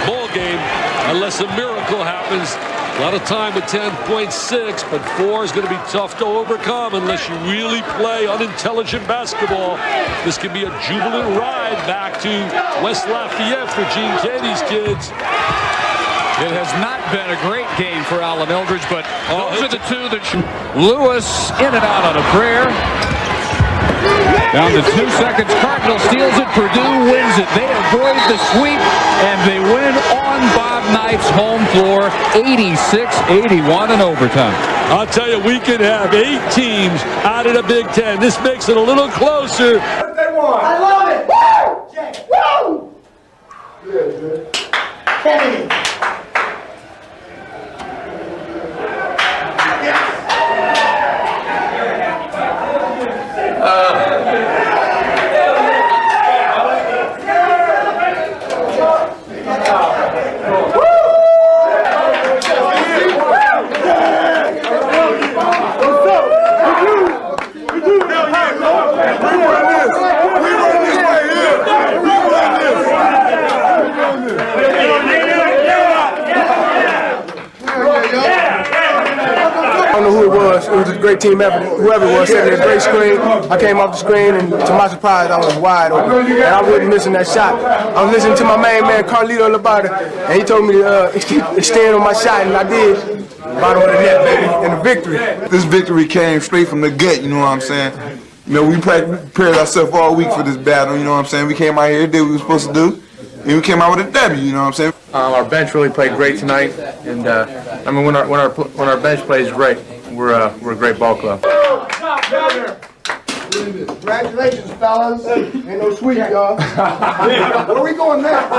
Ball game, unless a miracle happens. A lot of time with 10.6, but 4 is going to be tough to overcome unless you really play unintelligent basketball. This could be a jubilant ride back to West Lafayette for Gene Katie's kids. It has not been a great game for Allen Eldridge, but those are the two that Lewis in and out on a prayer. Down to 2 seconds. Cardinal steals it. Purdue wins it. They avoid the sweep, and they win on Bob Knight's home floor, 86-81 in overtime. I'll tell you, we could have 8 teams out of the Big Ten. This makes it a little closer. I love it. Woo! Woo! Good. Kenny. I don't know who it was. It was a great team effort. Whoever it was set me a great screen. I came off the screen, and to my surprise, I was wide open. And I wasn't missing that shot. I was listening to my main man, Carlito Labata, and he told me to extend on my shot, and I did. Bottom of the net, baby, and a victory. This victory came straight from the gut, you know what I'm saying? You know, we prepared ourselves all week for this battle, you know what I'm saying? We came out here, did what we were supposed to do, and we came out with a W, you know what I'm saying? Our bench really played great tonight, and I mean, when our bench plays great, we're a great ball club. Congratulations, fellas. Ain't no sweet, y'all. Where we going now?